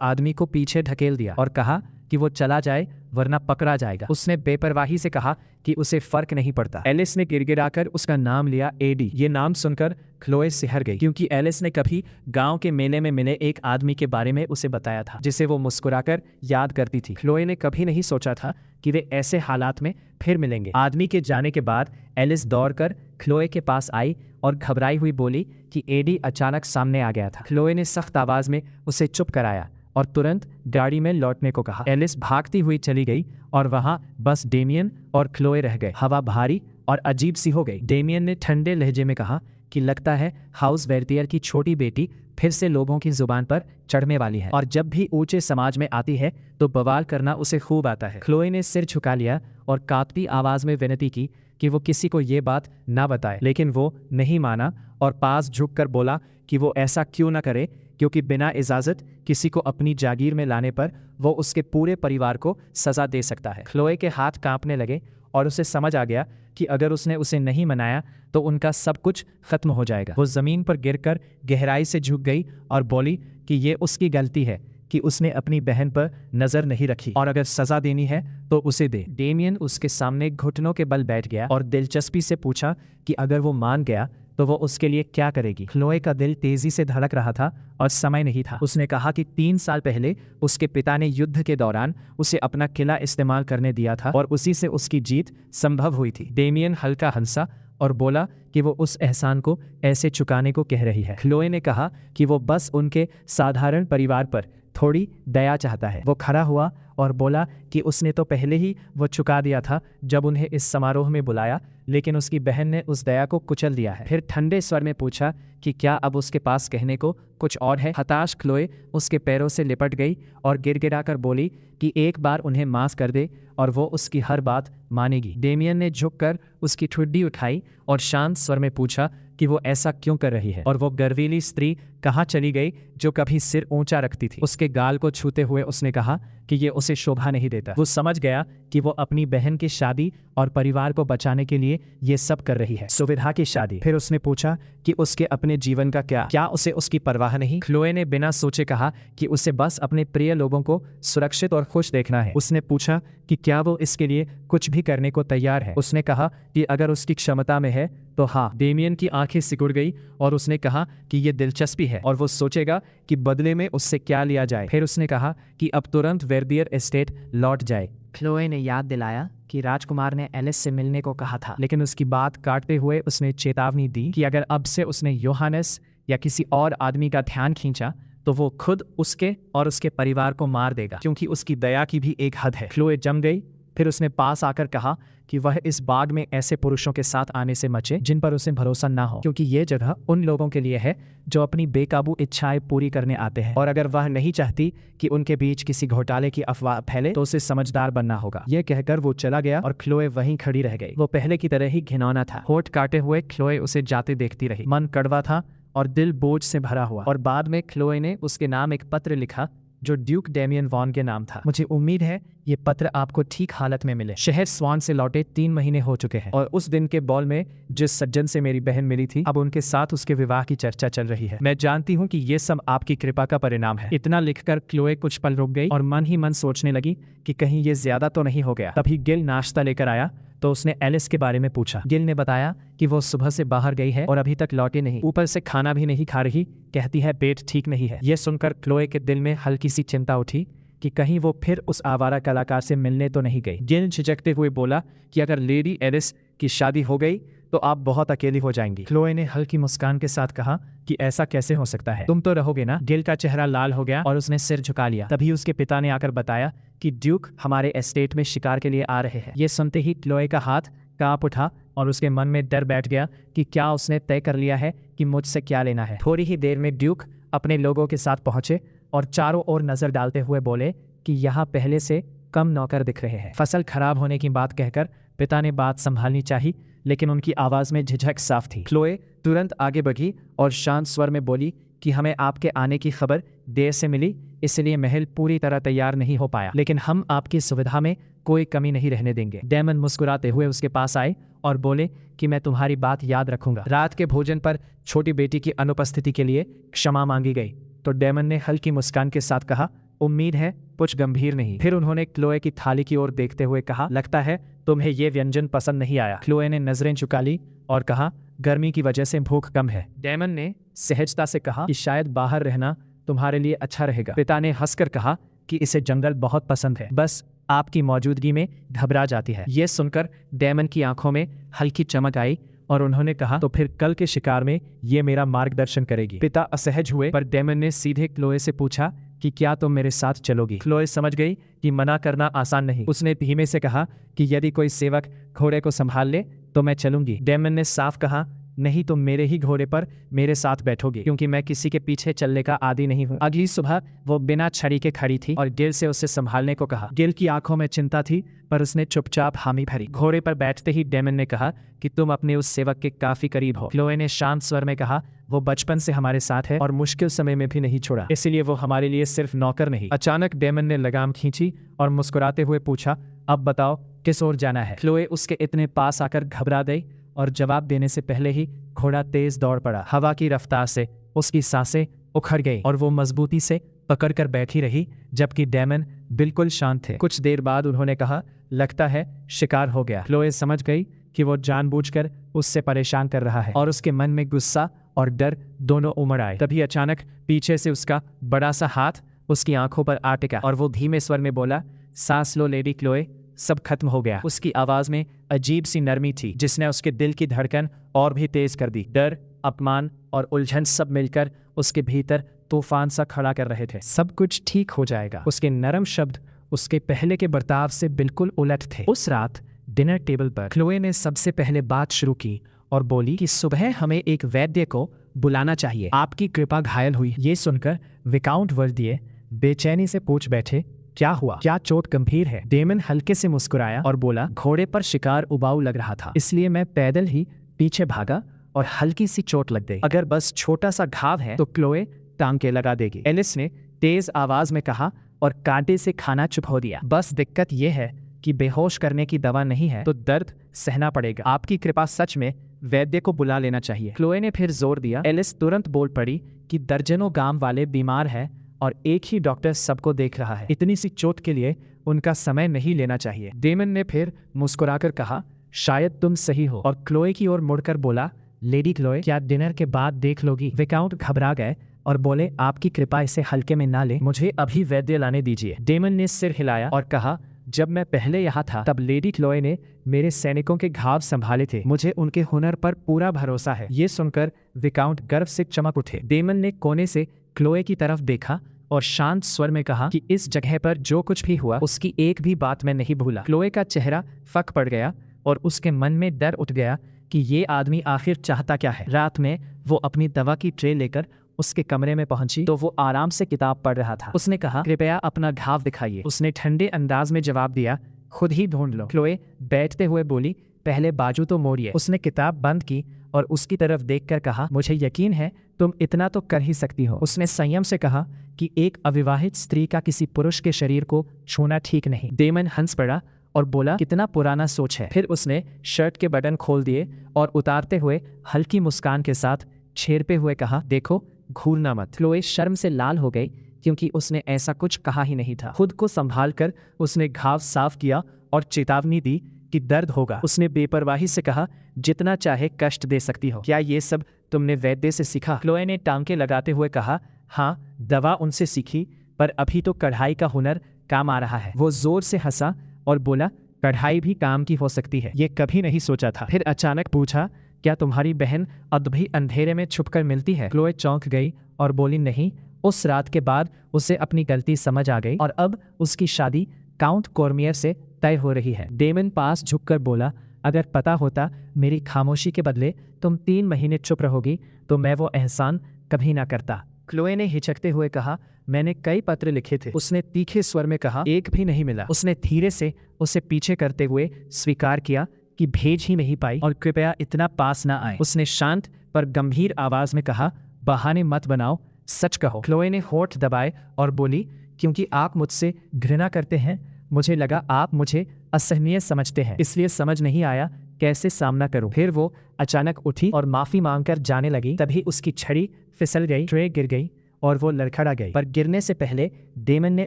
आदमी को पीछे ढकेल दिया और कहा कि वो चला जाए वरना पकड़ा जाएगा। उसने बेपरवाही से कहा कि उसे फर्क नहीं पड़ता। एलिस ने गिड़गिड़ाकर उसका नाम लिया, एडी। ये नाम सुनकर क्लोए सिहर गई, क्योंकि एलिस ने कभी गांव के मेले में मिले एक आदमी के बारे में उसे बताया था, जिसे वो मुस्कुराकर याद करती थी। क्लोए ने कभी नहीं सोचा था कि वे ऐसे हालात में फिर मिलेंगे। आदमी के जाने के बाद एलिस दौड़कर क्लोए के पास आई और घबराई हुई बोली कि एडी अचानक सामने आ गया था। क्लोए ने सख्त आवाज में उसे चुप कराया और तुरंत गाड़ी में लौटने को कहा। एलिस भागती हुई चली गई और वहां बस डेमियन और क्लोए रह गए। हवा भारी और अजीब सी हो गई। डेमियन ने ठंडे लहजे में कहा कि लगता है हाउस वेल्टियर की छोटी बेटी फिर से लोगों की जुबान पर चढ़ने वाली है, और जब भी ऊंचे समाज में आती है तो बवाल करना उसे खूब आता है। क्लोए ने सिर झुका लिया और कांपती आवाज में विनती की कि वो किसी को ये बात ना बताए, लेकिन वो नहीं माना और पास झुककर बोला कि वो ऐसा क्यों ना करे, क्योंकि बिना इजाजत किसी को अपनी जागीर में लाने पर वो उसके पूरे परिवार को सजा दे सकता है। क्लोए के हाथ कांपने लगे और उसे समझ आ गया कि अगर उसने उसे नहीं मनाया तो उनका सब कुछ खत्म हो जाएगा। वो जमीन पर गिरकर गहराई से झुक गई और बोली कि ये उसकी गलती है कि उसने अपनी बहन पर नजर नहीं रखी, और अगर सजा देनी है तो उसे दे। डेमियन उसके सामने घुटनों के बल बैठ गया और दिलचस्पी से पूछा कि अगर वो मान गया तो वो उसके लिए क्या करेगी। क्लोए का दिल तेजी से धड़क रहा था और समय नहीं था। उसने कहा कि 3 साल पहले उसके पिता ने युद्ध के दौरान उसे अपना किला इस्तेमाल करने दिया था और उसी से उसकी जीत संभव हुई थी। डेमियन हल्का हंसा और बोला कि वो उस एहसान को ऐसे चुकाने को कह रही है। क्लोए ने कहा कि वो बस उनके साधारण परिवार पर थोड़ी दया चाहता है। वो खड़ा हुआ और बोला कि उसने तो पहले ही वो चुका दिया था जब उन्हें इस समारोह में बुलाया, लेकिन उसकी बहन ने उस दया को कुचल दिया है। फिर ठंडे स्वर में पूछा कि क्या अब उसके पास कहने को कुछ और है। हताश क्लोए उसके पैरों से लिपट गई और गिड़गिड़ाकर बोली कि एक बार उन्हें माफ कर दे और वो उसकी हर बात मानेगी। डेमियन ने झुककर उसकी ठुड्डी उठाई और शांत स्वर में पूछा कि वो ऐसा क्यों कर रही है, और वो गर्वीली स्त्री कहाँ चली गई जो कभी सिर ऊंचा रखती थी। उसके गाल को छूते हुए उसने कहा कि ये उसे शोभा नहीं देता। वो समझ गया कि वो अपनी बहन की शादी और परिवार को बचाने के लिए ये सब कर रही है, सुविधा की शादी। फिर उसने पूछा कि उसके अपने जीवन का क्या उसे उसकी परवाह नहीं। क्लोए ने बिना सोचे कहा कि उसे बस अपने प्रिय लोगों को सुरक्षित और खुश देखना है। उसने पूछा कि क्या वो इसके लिए कुछ भी करने को तैयार है। उसने कहा कि अगर उसकी क्षमता में है तो हाँ। डेमियन की आंखें सिकुड़ गई और उसने कहा कि ये दिलचस्पी है और वो सोचेगा कि बदले में उससे क्या लिया जाए। फिर उसने कहा कि अब तुरंत वेल्टियर एस्टेट लौट जाए। क्लोए ने याद दिलाया कि राजकुमार ने एलिस से मिलने को कहा था, लेकिन उसकी बात काटते हुए उसने चेतावनी दी कि अगर अब से उसने योहानस या किसी और आदमी का ध्यान खींचा तो वो खुद उसके और उसके परिवार को मार देगा, क्योंकि उसकी दया की भी एक हद है। क्लोए जम गई। फिर उसने पास आकर कहा कि वह इस बाग में ऐसे पुरुषों के साथ आने से बचे जिन पर उसे भरोसा ना हो, क्योंकि ये जगह उन लोगों के लिए है जो अपनी बेकाबू इच्छाएं पूरी करने आते हैं, और अगर वह नहीं चाहती कि उनके बीच किसी घोटाले की अफवाह फैले तो उसे समझदार बनना होगा। यह कहकर वो चला गया और क्लोए वहीं खड़ी रह गई। वो पहले की तरह ही घिनौना था। होठ काटे हुए क्लोए उसे जाते देखती रही। मन कड़वा था और दिल बोझ से भरा हुआ। और बाद में क्लोए ने उसके नाम एक पत्र लिखा जो ड्यूक डेमियन वॉन के नाम था। मुझे उम्मीद है ये पत्र आपको ठीक हालत में मिले। शहर स्वान से लौटे 3 महीने हो चुके हैं और उस दिन के बॉल में जिस सज्जन से मेरी बहन मिली थी, अब उनके साथ उसके विवाह की चर्चा चल रही है। मैं जानती हूँ कि ये सब आपकी कृपा का परिणाम है। इतना लिखकर क्लोए कुछ पल रुक गई और मन ही मन सोचने लगी कि कहीं ये ज्यादा तो नहीं हो गया। तभी गिल नाश्ता लेकर आया तो उसने एलिस के बारे में पूछा। गिल ने बताया कि वो सुबह से बाहर गई है और अभी तक लौटी नहीं, ऊपर से खाना भी नहीं खा रही, कहती है पेट ठीक नहीं है। ये सुनकर क्लोए के दिल में हल्की सी चिंता उठी कि कहीं वो फिर उस आवारा कलाकार से मिलने तो नहीं गई। गिल झिझकते हुए बोला कि अगर लेडी एलिस की शादी हो गई तो आप बहुत अकेली हो जाएंगी। क्लोए ने हल्की मुस्कान के साथ कहा कि ऐसा कैसे हो सकता है, तुम तो रहोगे ना। गिल का चेहरा लाल हो गया और उसने सिर झुका लिया। तभी उसके पिता ने आकर बताया कि ड्यूक हमारे एस्टेट में शिकार के लिए आ रहे हैं। ये सुनते ही क्लोए का हाथ कांप उठा और उसके मन में डर बैठ गया कि क्या उसने तय कर लिया है कि मुझसे क्या लेना है। थोड़ी ही देर में ड्यूक अपने लोगों के साथ पहुंचे और चारों ओर नजर डालते हुए बोले कि यहाँ पहले से कम नौकर दिख रहे हैं। फसल खराब होने की बात कहकर पिता ने बात संभालनी चाहिए लेकिन उनकी आवाज़ में झिझक साफ थी। क्लोए तुरंत आगे बढ़ी और शांत स्वर में बोली कि हमें आपके आने की खबर देर से मिली, इसलिए महल पूरी तरह तैयार नहीं हो पाया, लेकिन हम आपकी सुविधा में कोई कमी नहीं रहने देंगे। डेमन मुस्कुराते हुए उसके पास आए और बोले कि मैं तुम्हारी बात याद रखूंगा। रात के भोजन पर छोटी बेटी की अनुपस्थिति के लिए क्षमा मांगी गई तो डेमन ने हल्की मुस्कान के साथ कहा, उम्मीद है कुछ गंभीर नहीं। फिर उन्होंने क्लोए की थाली की ओर देखते हुए कहा, लगता है तुम्हें ये व्यंजन पसंद नहीं आया। क्लोए ने नजरें झुका ली और कहा, गर्मी की वजह से भूख कम है। डेमन ने सहजता से कहा कि शायद बाहर रहना तुम्हारे लिए अच्छा रहेगा। पिता ने हंसकर कहा कि इसे जंगल बहुत पसंद है, बस आपकी मौजूदगी में घबरा जाती है। यह सुनकर डेमन की आंखों में हल्की चमक आई और उन्होंने कहा, तो फिर कल के शिकार में ये मेरा मार्गदर्शन करेगी। पिता असहज हुए, पर डेमन ने सीधे क्लोए से पूछा कि क्या तुम मेरे साथ चलोगी। क्लोए समझ गई कि मना करना आसान नहीं। उसने धीमे से कहा कि यदि कोई सेवक घोड़े को संभाल ले तो मैं चलूंगी। डेमन ने साफ कहा, नहीं, तुम मेरे ही घोड़े पर मेरे साथ बैठोगे, क्योंकि मैं किसी के पीछे चलने का आदी नहीं हूँ। अगली सुबह वो बिना छड़ी के खड़ी थी और गिल से उसे संभालने को कहा। गिल की आंखों में चिंता थी, पर उसने चुपचाप हामी भरी। घोड़े पर बैठते ही डेमन ने कहा कि तुम अपने उस सेवक के काफी करीब हो। क्लोए ने शांत स्वर में कहा, वो बचपन से हमारे साथ है और मुश्किल समय में भी नहीं छोड़ा, इसलिए वो हमारे लिए सिर्फ नौकर नहीं। अचानक डेमन ने लगाम खींची और मुस्कुराते हुए पूछा, अब बताओ किस ओर जाना है। क्लोए उसके इतने पास आकर घबरा गई और जवाब देने से पहले ही घोड़ा तेज दौड़ पड़ा। हवा की रफ्तार से उसकी सांसें उखड़ गई और वो मजबूती से पकड़कर बैठी रही, जबकि डेमन बिल्कुल शांत थे। कुछ देर बाद उन्होंने कहा, लगता है शिकार हो गया। क्लोए समझ गई कि वो जानबूझकर उससे परेशान कर रहा है और उसके मन में गुस्सा और डर दोनों उमड़ आए। तभी अचानक पीछे से उसका बड़ा सा हाथ उसकी आंखों पर आ टिका और वो धीमे स्वर में बोला, सांस लो लेडी क्लोए, सब खत्म हो गया। उसकी आवाज में अजीब सी नरमी थी जिसने उसके दिल की धड़कन और भी तेज कर दी। डर, अपमान और उलझन सब मिलकर उसके भीतर तूफान सा खड़ा कर रहे थे। सब कुछ ठीक हो जाएगा। उसके नरम शब्द उसके पहले के बर्ताव से बिल्कुल उलट थे। उस रात डिनर टेबल पर क्लोए ने सबसे पहले बात शुरू की और बोली कि सुबह हमें एक वैद्य को बुलाना चाहिए। आपकी कृपा घायल हुई। ये सुनकर विकाउंट वर्दिये बेचैनी से पूछ बैठे, क्या हुआ? क्या चोट गंभीर है? डेमन हल्के से मुस्कुराया और बोला, घोड़े पर शिकार उबाऊ लग रहा था, इसलिए मैं पैदल ही पीछे भागा और हल्की सी चोट लग गई। अगर बस छोटा सा घाव है तो क्लोए टांके लगा देगी। एलिस ने तेज आवाज में कहा और कांटे से खाना चुपो दिया। बस दिक्कत यह है कि बेहोश करने की दवा नहीं है तो दर्द सहना पड़ेगा। आपकी कृपा सच में वैद्य को बुला लेना चाहिए। क्लोए ने फिर जोर दिया। एलिस तुरंत बोल पड़ी कि दर्जनों गांव वाले बीमार हैं और एक ही डॉक्टर सबको देख रहा है। इतनी सी चोट के लिए उनका समय नहीं लेना चाहिए। डेमन ने फिर मुस्कुराकर कहा, शायद तुम सही हो, और क्लोए की ओर मुड़कर बोला, लेडी क्लोए, क्या डिनर के बाद देख लोगी? विकाउंट घबरा गए और बोले, आपकी कृपा इसे हल्के में ना ले, मुझे अभी वैद्य लाने दीजिए। डेमन ने सिर हिलाया और कहा, जब मैं पहले यहाँ था तब लेडी क्लोए ने मेरे सैनिकों के घाव संभाले थे। मुझे उनके हुनर पर पूरा भरोसा है। ये सुनकर विकाउंट गर्व से चमक उठे। डेमन ने कोने से क्लोए की तरफ देखा और शांत स्वर में कहा कि इस जगह पर जो कुछ भी हुआ उसकी एक भी बात मैं नहीं भूला। क्लोए का चेहरा फक पड़ गया और उसके मन में डर उठ गया कि ये आदमी आखिर चाहता क्या है। रात में वो अपनी दवा की ट्रे लेकर उसके कमरे में पहुंची तो वो आराम से किताब पढ़ रहा था। उसने कहा, कृपया अपना घाव दिखाइए। उसने ठंडे अंदाज में जवाब दिया, खुद ही ढूंढ लो। क्लोए बैठते हुए बोली, पहले बाजू तो मोड़िए। उसने किताब बंद की और उसकी तरफ देखकर कहा, मुझे यकीन है तुम इतना तो कर ही सकती हो। उसने संयम से कहा कि एक अविवाहित स्त्री का किसी पुरुष के शरीर को छूना ठीक नहीं। डेमन हंस पड़ा और बोला, कितना पुराना सोच है। फिर उसने शर्ट के बटन खोल दिए और उतारते हुए हल्की मुस्कान के साथ छेड़ते हुए कहा, देखो घूरना मत। क्लोए शर्म से लाल हो गई क्योंकि उसने ऐसा कुछ कहा ही नहीं था। खुद को संभाल कर उसने घाव साफ किया और चेतावनी दी कि दर्द होगा। उसने बेपरवाही से कहा, जितना चाहे कष्ट दे सकती हो। क्या ये सब तुमने वैद्य से सीखा? क्लोए ने टांके लगाते हुए कहा, हाँ, दवा उनसे सीखी, पर अभी तो कढ़ाई का हुनर काम आ रहा है। वो जोर से हंसा और बोला, कढ़ाई भी काम की हो सकती है, ये कभी नहीं सोचा था। फिर अचानक पूछा, क्या तुम्हारी बहन अब भी अंधेरे में छुपकर मिलती है? क्लोए चौंक गई और बोली, नहीं। उस रात के बाद उसे अपनी गलती समझ आ गई और अब उसकी शादी काउंट कॉर्मियर से तय हो रही है। डेमन पास झुककर बोला, अगर पता होता मेरी खामोशी के बदले तुम 3 महीने चुप रहोगी तो मैं वो एहसान कभी ना करता। क्लोए ने हिचकते हुए कहा, मैंने कई पत्र लिखे थे। उसने तीखे स्वर में कहा, एक भी नहीं मिला। उसने धीरे से उसे पीछे करते हुए स्वीकार किया कि भेज ही नहीं पाई और कृपया इतना पास ना आए। उसने शांत पर गंभीर आवाज में कहा, बहाने मत बनाओ, सच कहो। क्लोए ने होठ दबाए और बोली, क्योंकि आप मुझसे घृणा करते हैं। मुझे लगा आप मुझे असहनीय समझते हैं, इसलिए समझ नहीं आया कैसे सामना करूं। फिर वो अचानक उठी और माफी मांगकर जाने लगी। तभी उसकी छड़ी फिसल गई, ट्रे गिर गई और वो लड़खड़ा गई। पर गिरने से पहले डेमन ने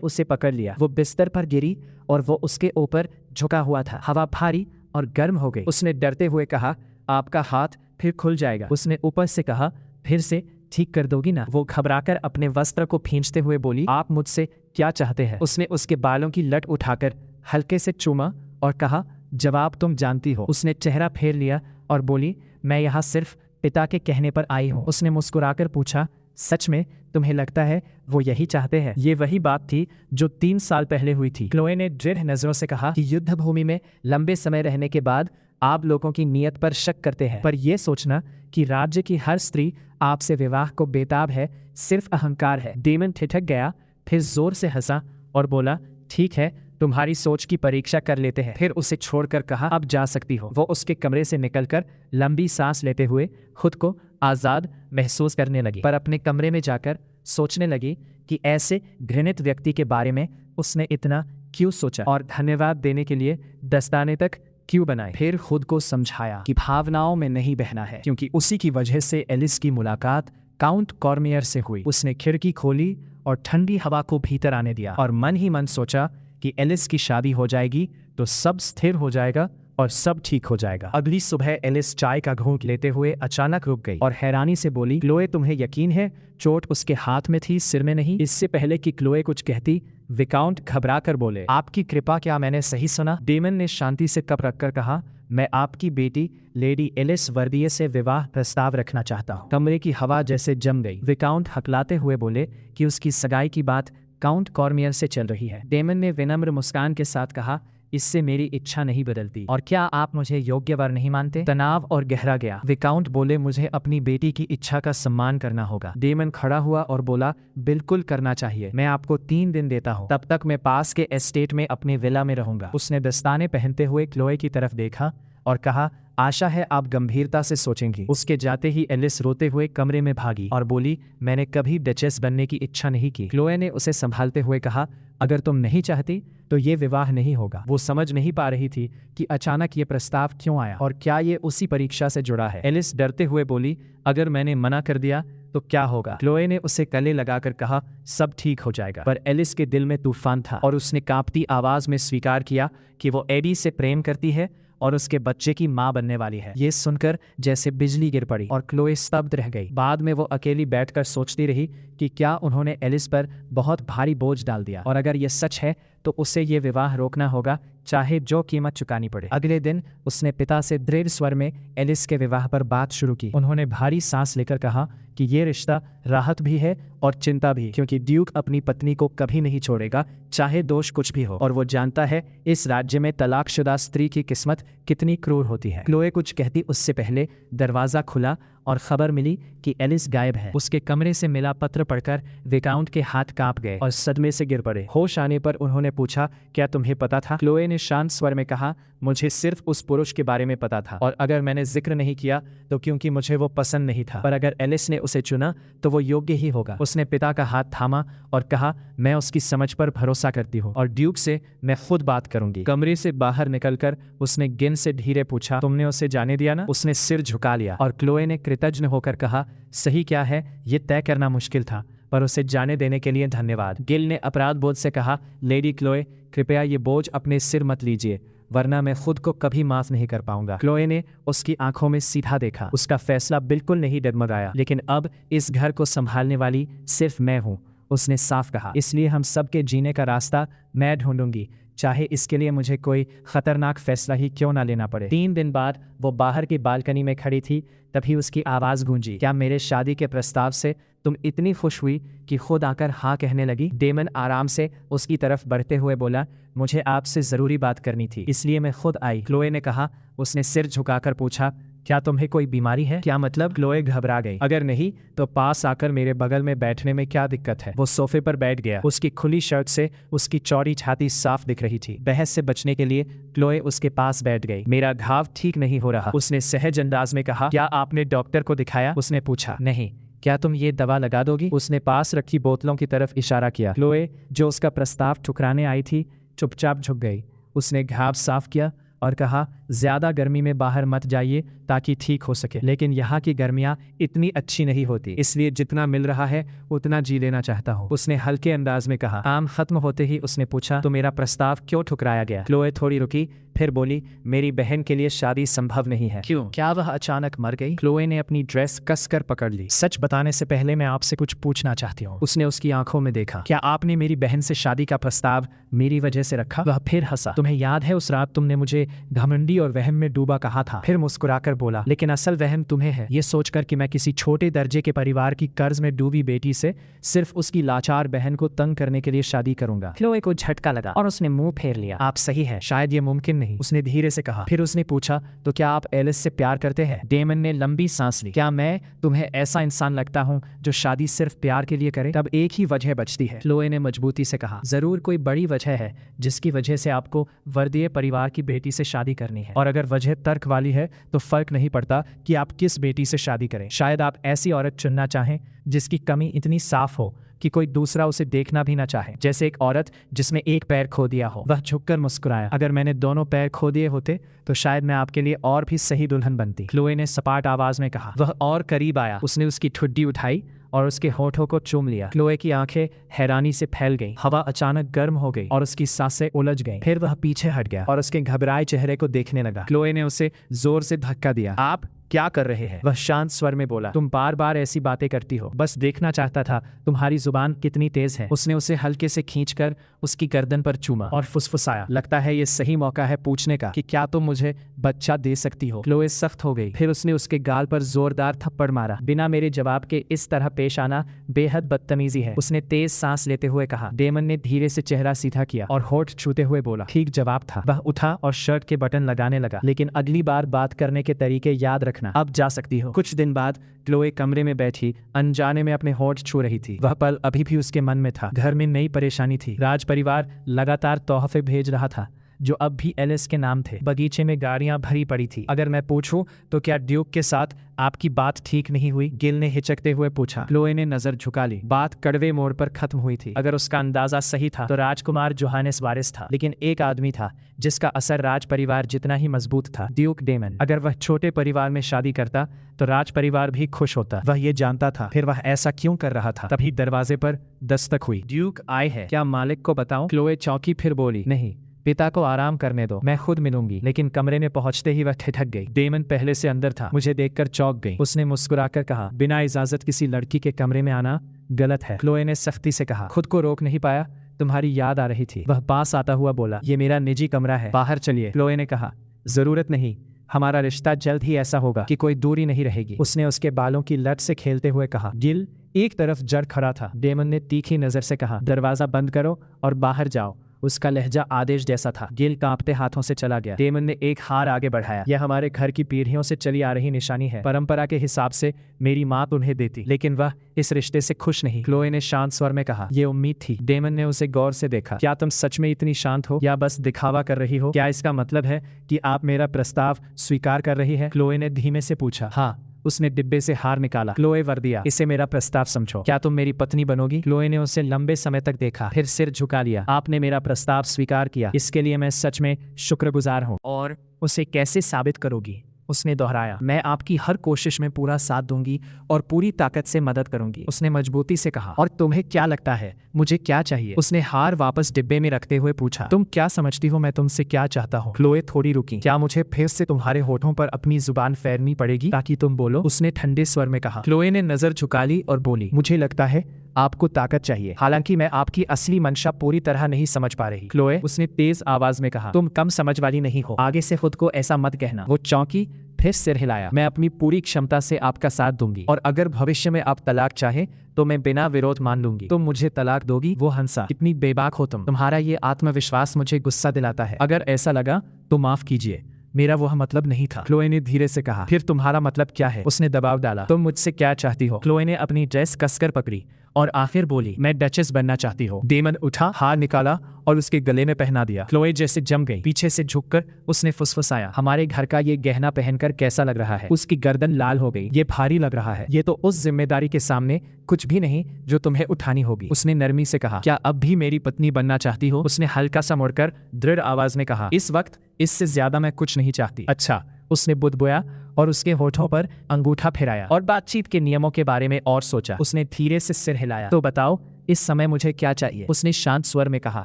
उसे पकड़ लिया। वो बिस्तर पर गिरी और वो उसके ऊपर झुका हुआ था। हवा भारी और गर्म हो गई। उसने डरते हुए कहा, आपका हाथ फिर खुल जाएगा। उसने ऊपर से कहा, फिर से ठीक कर दोगी ना? वो घबराकर अपने वस्त्र को खींचते हुए बोली, आप मुझसे क्या चाहते हैं? उसने उसके बालों की लट उठाकर हल्के से चूमा और कहा, जवाब तुम जानती हो। उसने चेहरा फेर लिया और बोली, मैं यहाँ सिर्फ पिता के कहने पर आई हूँ। उसने मुस्कुराकर पूछा, सच में तुम्हें लगता है वो यही चाहते हैं? ये वही बात थी जो 3 साल पहले हुई थी। क्लोए ने दृढ़ नजरों से कहा कि युद्ध भूमि में लंबे समय रहने के बाद आप लोगों की नीयत पर शक करते हैं, पर यह सोचना कि राज्य की हर स्त्री आपसे विवाह को बेताब है सिर्फ अहंकार है। डेमन ठिठक गया, फिर जोर से हंसा और बोला, ठीक है, तुम्हारी सोच की परीक्षा कर लेते हैं। फिर उसे छोड़कर कहा, अब जा सकती हो। वो उसके कमरे से निकलकर लंबी सांस लेते हुए खुद को आजाद महसूस करने लगी, पर अपने कमरे में जाकर सोचने लगी कि ऐसे घृणित व्यक्ति के बारे में उसने इतना क्यों सोचा और धन्यवाद देने के लिए दस्ताने तक क्यों बनाए। फिर खुद को समझाया कि भावनाओं में नहीं बहना है, क्योंकि उसी की वजह से एलिस की मुलाकात काउंट कॉर्मियर से हुई। उसने खिड़की खोली और ठंडी हवा को भीतर आने दिया और मन ही मन सोचा कि एलिस की शादी हो जाएगी तो सब स्थिर हो जाएगा और सब ठीक हो जाएगा। अगली सुबह एलिस चाय का घूंट लेते हुए अचानक रुक गई और हैरानी से बोली, क्लोए तुम्हें यकीन है चोट उसके हाथ में थी, सिर में नहीं? इससे पहले कि क्लोए कुछ कहती, विकाउंट घबरा कर बोले, आपकी कृपा, क्या मैंने सही सुना? डेमन ने शांति से कप रखकर कहा, मैं आपकी बेटी लेडी एलिस वर्दिये से विवाह प्रस्ताव रखना चाहता हूँ। कमरे की हवा जैसे जम गई। विकाउंट हकलाते हुए बोले कि उसकी सगाई की बात काउंट कॉर्मियर से चल रही है। डेमन ने विनम्र मुस्कान के साथ कहा, इससे मेरी इच्छा नहीं बदलती। और क्या आप मुझे योग्य वर नहीं मानते? तनाव और गहरा गया। विकाउंट बोले, मुझे अपनी बेटी की इच्छा का सम्मान करना होगा। डेमन खड़ा हुआ और बोला, बिल्कुल करना चाहिए। मैं आपको 3 दिन देता हूँ, तब तक मैं पास के एस्टेट में अपने विला में रहूंगा। उसने दस्ताने पहनते हुए क्लोए की तरफ देखा और कहा, आशा है आप गंभीरता से सोचेंगी। उसके जाते ही एलिस रोते हुए कमरे में भागी और बोली, मैंने कभी डचेस बनने की इच्छा नहीं की। क्लोए ने उसे संभालते हुए कहा, अगर तुम नहीं चाहती तो ये विवाह नहीं होगा। वो समझ नहीं पा रही थी कि अचानक ये प्रस्ताव क्यों आया और क्या ये उसी परीक्षा से जुड़ा है। एलिस डरते हुए बोली, अगर मैंने मना कर दिया तो क्या होगा? क्लोए ने उसे गले लगाकर कहा, सब ठीक हो जाएगा। पर एलिस के दिल में तूफान था और उसने कांपती आवाज में स्वीकार किया कि वो एडी से प्रेम करती है और उसके बच्चे की मां बनने वाली है। ये सुनकर जैसे बिजली गिर पड़ी और क्लोए स्तब्ध रह गई। बाद में वो अकेली बैठकर सोचती रही कि क्या उन्होंने एलिस पर बहुत भारी बोझ डाल दिया, और अगर ये सच है तो उसे ये विवाह रोकना होगा, चाहे जो कीमत चुकानी पड़े। अगले दिन उसने पिता से दृढ़ स्वर में एलिस के विवाह पर बात शुरू की। उन्होंने भारी सांस लेकर कहा कि ये रिश्ता राहत भी है और चिंता भी, क्योंकि ड्यूक अपनी पत्नी को कभी नहीं छोड़ेगा, चाहे दोष कुछ भी हो, और वो जानता है इस राज्य में तलाकशुदा स्त्री की किस्मत कितनी क्रूर होती है। क्लोए कुछ कहती उससे पहले दरवाजा खुला और खबर मिली कि एलिस गायब है। उसके कमरे से मिला पत्र पढ़कर विकाउंट के हाथ कांप गए और सदमे से गिर पड़े। होश आने पर उन्होंने पूछा, क्या तुम्हें पता था? क्लोए ने शांत स्वर में कहा, मुझे सिर्फ उस पुरुष के बारे में पता था, और अगर मैंने जिक्र नहीं किया तो क्योंकि मुझे वो पसंद नहीं था, पर अगर एलिस ने उसे चुना तो वो योग्य ही होगा। उसने पिता का हाथ थामा और कहा, मैं उसकी समझ पर भरोसा करती हूँ और ड्यूक से मैं खुद बात करूंगी। कमरे से बाहर निकलकर उसने गिन से धीरे पूछा, तुमने उसे जाने दिया ना? उसने सिर झुका लिया और क्लोए ने कृतज्ञ होकर कहा, सही क्या है ये तय करना मुश्किल था, पर उसे जाने देने के लिए धन्यवाद। गिल ने अपराध बोध से कहा, लेडी क्लोए, कृपया ये बोझ अपने सिर मत लीजिए, वरना मैं खुद को कभी माफ नहीं कर पाऊंगा। क्लोए ने उसकी आंखों में सीधा देखा। उसका फैसला बिल्कुल नहीं डगमगाया। लेकिन अब इस घर को संभालने वाली सिर्फ मैं हूँ, उसने साफ कहा, इसलिए हम सबके जीने का रास्ता मैं ढूंढूंगी, चाहे इसके लिए मुझे कोई खतरनाक फैसला ही क्यों ना लेना पड़े। 3 दिन बाद वो बाहर की बालकनी में खड़ी थी, तभी उसकी आवाज गूंजी, क्या मेरे शादी के प्रस्ताव से तुम इतनी खुश हुई कि खुद आकर हाँ कहने लगी? डेमन आराम से उसकी तरफ बढ़ते हुए बोला, मुझे आपसे जरूरी बात करनी थी, इसलिए मैं खुद आई। क्लोए ने कहा। उसने सिर झुकाकर पूछा, क्या तुम्हें कोई बीमारी है? क्या मतलब? क्लोए घबरा गई। अगर नहीं तो पास आकर मेरे बगल में बैठने में क्या दिक्कत है? वो सोफे पर बैठ गया। उसकी खुली शर्ट से उसकी चौड़ी छाती साफ दिख रही थी। बहस से बचने के लिए क्लोए उसके पास बैठ गई। मेरा घाव ठीक नहीं हो रहा, उसने सहज अंदाज में कहा। क्या आपने डॉक्टर को दिखाया? उसने पूछा। नहीं। क्या तुम ये दवा लगा दोगी? उसने पास रखी बोतलों की तरफ इशारा किया। क्लोए, जो उसका प्रस्ताव ठुकराने आई थी, चुपचाप झुक गई। उसने घाव साफ किया और कहा, ज्यादा गर्मी में बाहर मत जाइए ताकि ठीक हो सके, लेकिन यहाँ की गर्मियाँ इतनी अच्छी नहीं होती, इसलिए जितना मिल रहा है उतना जी लेना चाहता हूँ, उसने हल्के अंदाज में कहा। काम खत्म होते ही उसने पूछा, तो मेरा प्रस्ताव क्यों ठुकराया गया? क्लोए थोड़ी रुकी, फिर बोली, मेरी बहन के लिए शादी संभव नहीं है। क्यों? क्या वह अचानक मर गई? क्लोए ने अपनी ड्रेस कसकर पकड़ ली। सच बताने से पहले मैं आपसे कुछ पूछना चाहती हूँ। उसने उसकी आंखों में देखा। क्या आपने मेरी बहन से शादी का प्रस्ताव मेरी वजह से रखा? वह फिर हंसा। तुम्हें याद है उस रात तुमने मुझे घमंडी और वहम में डूबा कहा था? फिर मुस्कुराकर बोला, लेकिन असल वहम तुम्हें है, ये सोचकर कि मैं किसी छोटे दर्जे के परिवार की कर्ज में डूबी बेटी से सिर्फ उसकी लाचार बहन को तंग करने के लिए शादी करूंगा। क्लोए को झटका लगा और उसने मुंह फेर लिया। आप सही है, शायद ये मुमकिन नहीं, उसने धीरे से कहा। फिर उसने पूछा, तो क्या आप एलिस से प्यार करते हैं? डेमन ने लंबी सांस ली। क्या मैं तुम्हें ऐसा इंसान लगता हूँ जो शादी सिर्फ प्यार के लिए करे? तब एक ही वजह बचती है, क्लोए ने मजबूती से कहा। जरूर कोई बड़ी वजह है जिसकी वजह से आपको वर्दीय परिवार की बेटी से शादी करनी है, और अगर वजह तर्क वाली है तो फर्क नहीं पड़ता कि आप किस बेटी से शादी करें। शायद आप ऐसी औरत चुनना चाहें जिसकी कमी इतनी साफ हो कि कोई दूसरा उसे देखना भी ना चाहे, जैसे एक औरत जिसने एक पैर खो दिया हो। वह झुककर मुस्कुराया। अगर मैंने दोनों पैर खो दिए होते तो शायद मैं आपके लिए और भी सही दुल्हन बनती, क्लोए ने सपाट आवाज में कहा। वह और करीब आया, उसने उसकी ठुड्डी उठाई और उसके होठों को चूम लिया। क्लोए की आंखें हैरानी से फैल गईं। हवा अचानक गर्म हो गई और उसकी सांसें उलझ गईं। फिर वह पीछे हट गया और उसके घबराए चेहरे को देखने लगा। क्लोए ने उसे जोर से धक्का दिया। आप क्या कर रहे हैं? वह शांत स्वर में बोला। तुम बार बार ऐसी बातें करती हो, बस देखना चाहता था तुम्हारी जुबान कितनी तेज है। उसने उसे हल्के से खींचकर उसकी गर्दन पर चूमा और फुसफुसाया। लगता है ये सही मौका है पूछने का कि क्या तुम मुझे बच्चा दे सकती हो? क्लोए सख्त हो गई। फिर उसने उसके गाल पर जोरदार थप्पड़ मारा। बिना मेरे जवाब के इस तरह पेश आना बेहद बदतमीजी है, उसने तेज सांस लेते हुए कहा। डेमन ने धीरे से चेहरा सीधा किया और होठ छूते हुए बोला, ठीक जवाब था। वह उठा और शर्ट के बटन लगाने लगा। लेकिन अगली बार बात करने के तरीके याद रखना। अब जा सकती हो। कुछ दिन बाद क्लोए कमरे में बैठी अनजाने में अपने होठ छू रही थी। वह पल अभी भी उसके मन में था। घर में नई परेशानी थी। राज परिवार लगातार तोहफे भेज रहा था जो अब भी एलिस के नाम थे। बगीचे में गाड़ियां भरी पड़ी थी। अगर मैं पूछूं तो क्या ड्यूक के साथ आपकी बात ठीक नहीं हुई? गिल ने हिचकते हुए पूछा। क्लोए ने नजर झुका ली। बात कड़वे मोड़ पर खत्म हुई थी। अगर उसका अंदाजा सही था तो राजकुमार जोहानेस वारिस था, लेकिन एक आदमी था जिसका असर राज परिवार जितना ही मजबूत था, ड्यूक डेमन। अगर वह छोटे परिवार में शादी करता तो राज परिवार भी खुश होता, वह ये जानता था। फिर वह ऐसा क्यों कर रहा था? तभी दरवाजे पर दस्तक हुई। ड्यूक आए हैं, क्या मालिक को बताऊं? क्लोए चौंकी, फिर बोली, नहीं, पिता को आराम करने दो, मैं खुद मिलूंगी। लेकिन कमरे में पहुंचते ही वह ठिठक गई। डेमन पहले से अंदर था। मुझे देखकर चौंक गई। उसने मुस्कुराकर कहा, बिना इजाजत किसी लड़की के कमरे में आना गलत है। क्लोए ने सख्ती से कहा। खुद को रोक नहीं पाया, तुम्हारी याद आ रही थी। वह पास आता हुआ बोला, ये मेरा निजी कमरा है, बाहर चलिए। क्लोए ने कहा, जरूरत नहीं, हमारा रिश्ता जल्द ही ऐसा होगा कि कोई दूरी नहीं रहेगी। उसने उसके बालों की लट से खेलते हुए कहा। गिल एक तरफ जड़ खड़ा था। डेमन ने तीखी नजर से कहा, दरवाजा बंद करो और बाहर जाओ। उसका लहजा आदेश जैसा था। गिल कांपते हाथों से चला गया। डेमन ने एक हार आगे बढ़ाया। यह हमारे घर की पीढ़ियों से चली आ रही निशानी है। परंपरा के हिसाब से मेरी माँ तुम्हें देती, लेकिन वह इस रिश्ते से खुश नहीं। क्लोए ने शांत स्वर में कहा, यह उम्मीद थी। डेमन ने उसे गौर से देखा। क्या तुम सच में इतनी शांत हो या बस दिखावा कर रही हो? क्या इसका मतलब है कि आप मेरा प्रस्ताव स्वीकार कर रही है? क्लोए ने धीमे से पूछा। हाँ। उसने डिब्बे से हार निकाला। क्लोए वर्दिया, इसे मेरा प्रस्ताव समझो। क्या तुम मेरी पत्नी बनोगी? क्लोए ने उसे लंबे समय तक देखा, फिर सिर झुका लिया। आपने मेरा प्रस्ताव स्वीकार किया, इसके लिए मैं सच में शुक्रगुजार हूँ। और उसे कैसे साबित करोगी? उसने दोहराया। मैं आपकी हर कोशिश में पूरा साथ दूंगी और पूरी ताकत से मदद करूंगी, उसने मजबूती से कहा। और तुम्हें क्या लगता है मुझे क्या चाहिए? उसने हार वापस डिब्बे में रखते हुए पूछा। तुम क्या समझती हो मैं तुमसे क्या चाहता हूँ? क्लोए थोड़ी रुकी। क्या मुझे फिर से तुम्हारे होठों पर अपनी जुबान फेरनी पड़ेगी ताकि तुम बोलो? उसने ठंडे स्वर में कहा। क्लोए ने नजर झुका ली और बोली, मुझे लगता है आपको ताकत चाहिए, हालांकि मैं आपकी असली मंशा पूरी तरह नहीं समझ पा रही। क्लोए, उसने तेज आवाज में कहा, तुम कम समझ वाली नहीं हो, आगे से खुद को ऐसा मत कहना। वो चौंकी, फिर सिर हिलाया। मैं अपनी पूरी क्षमता से आपका साथ दूंगी और अगर भविष्य में आप तलाक चाहे तो मैं बिना विरोध मान लूंगी। तुम मुझे तलाक दोगी? वो हंसा। कितनी बेबाक हो तुम। तुम्हारा ये आत्मविश्वास मुझे गुस्सा दिलाता है। अगर ऐसा लगा तो माफ कीजिए, मेरा वह मतलब नहीं था, क्लोए ने धीरे से कहा। फिर तुम्हारा मतलब क्या है? उसने दबाव डाला। तुम मुझसे क्या चाहती हो? क्लोए ने अपनी ड्रेस कसकर पकड़ी और आखिर बोली, मैं डचेस बनना चाहती हूँ। डेमन उठा, हार निकाला और उसके गले में पहना दिया। क्लोए जैसे जम गई। पीछे से झुककर उसने फुसफुसाया, हमारे घर का ये गहना पहनकर कैसा लग रहा है? उसकी गर्दन लाल हो गई। ये भारी लग रहा है। ये तो उस जिम्मेदारी के सामने कुछ भी नहीं जो तुम्हें उठानी होगी। उसने नरमी से कहा, क्या अब भी मेरी पत्नी बनना चाहती हो? उसने हल्का सा मुड़कर दृढ़ आवाज में कहा, इस वक्त इससे ज्यादा मैं कुछ नहीं चाहती। अच्छा, उसने बुदबुआ और उसके होठों पर अंगूठा फिराया और बातचीत के नियमों के बारे में और सोचा। उसने धीरे से सिर हिलाया, तो बताओ इस समय मुझे क्या चाहिए? उसने शांत स्वर में कहा।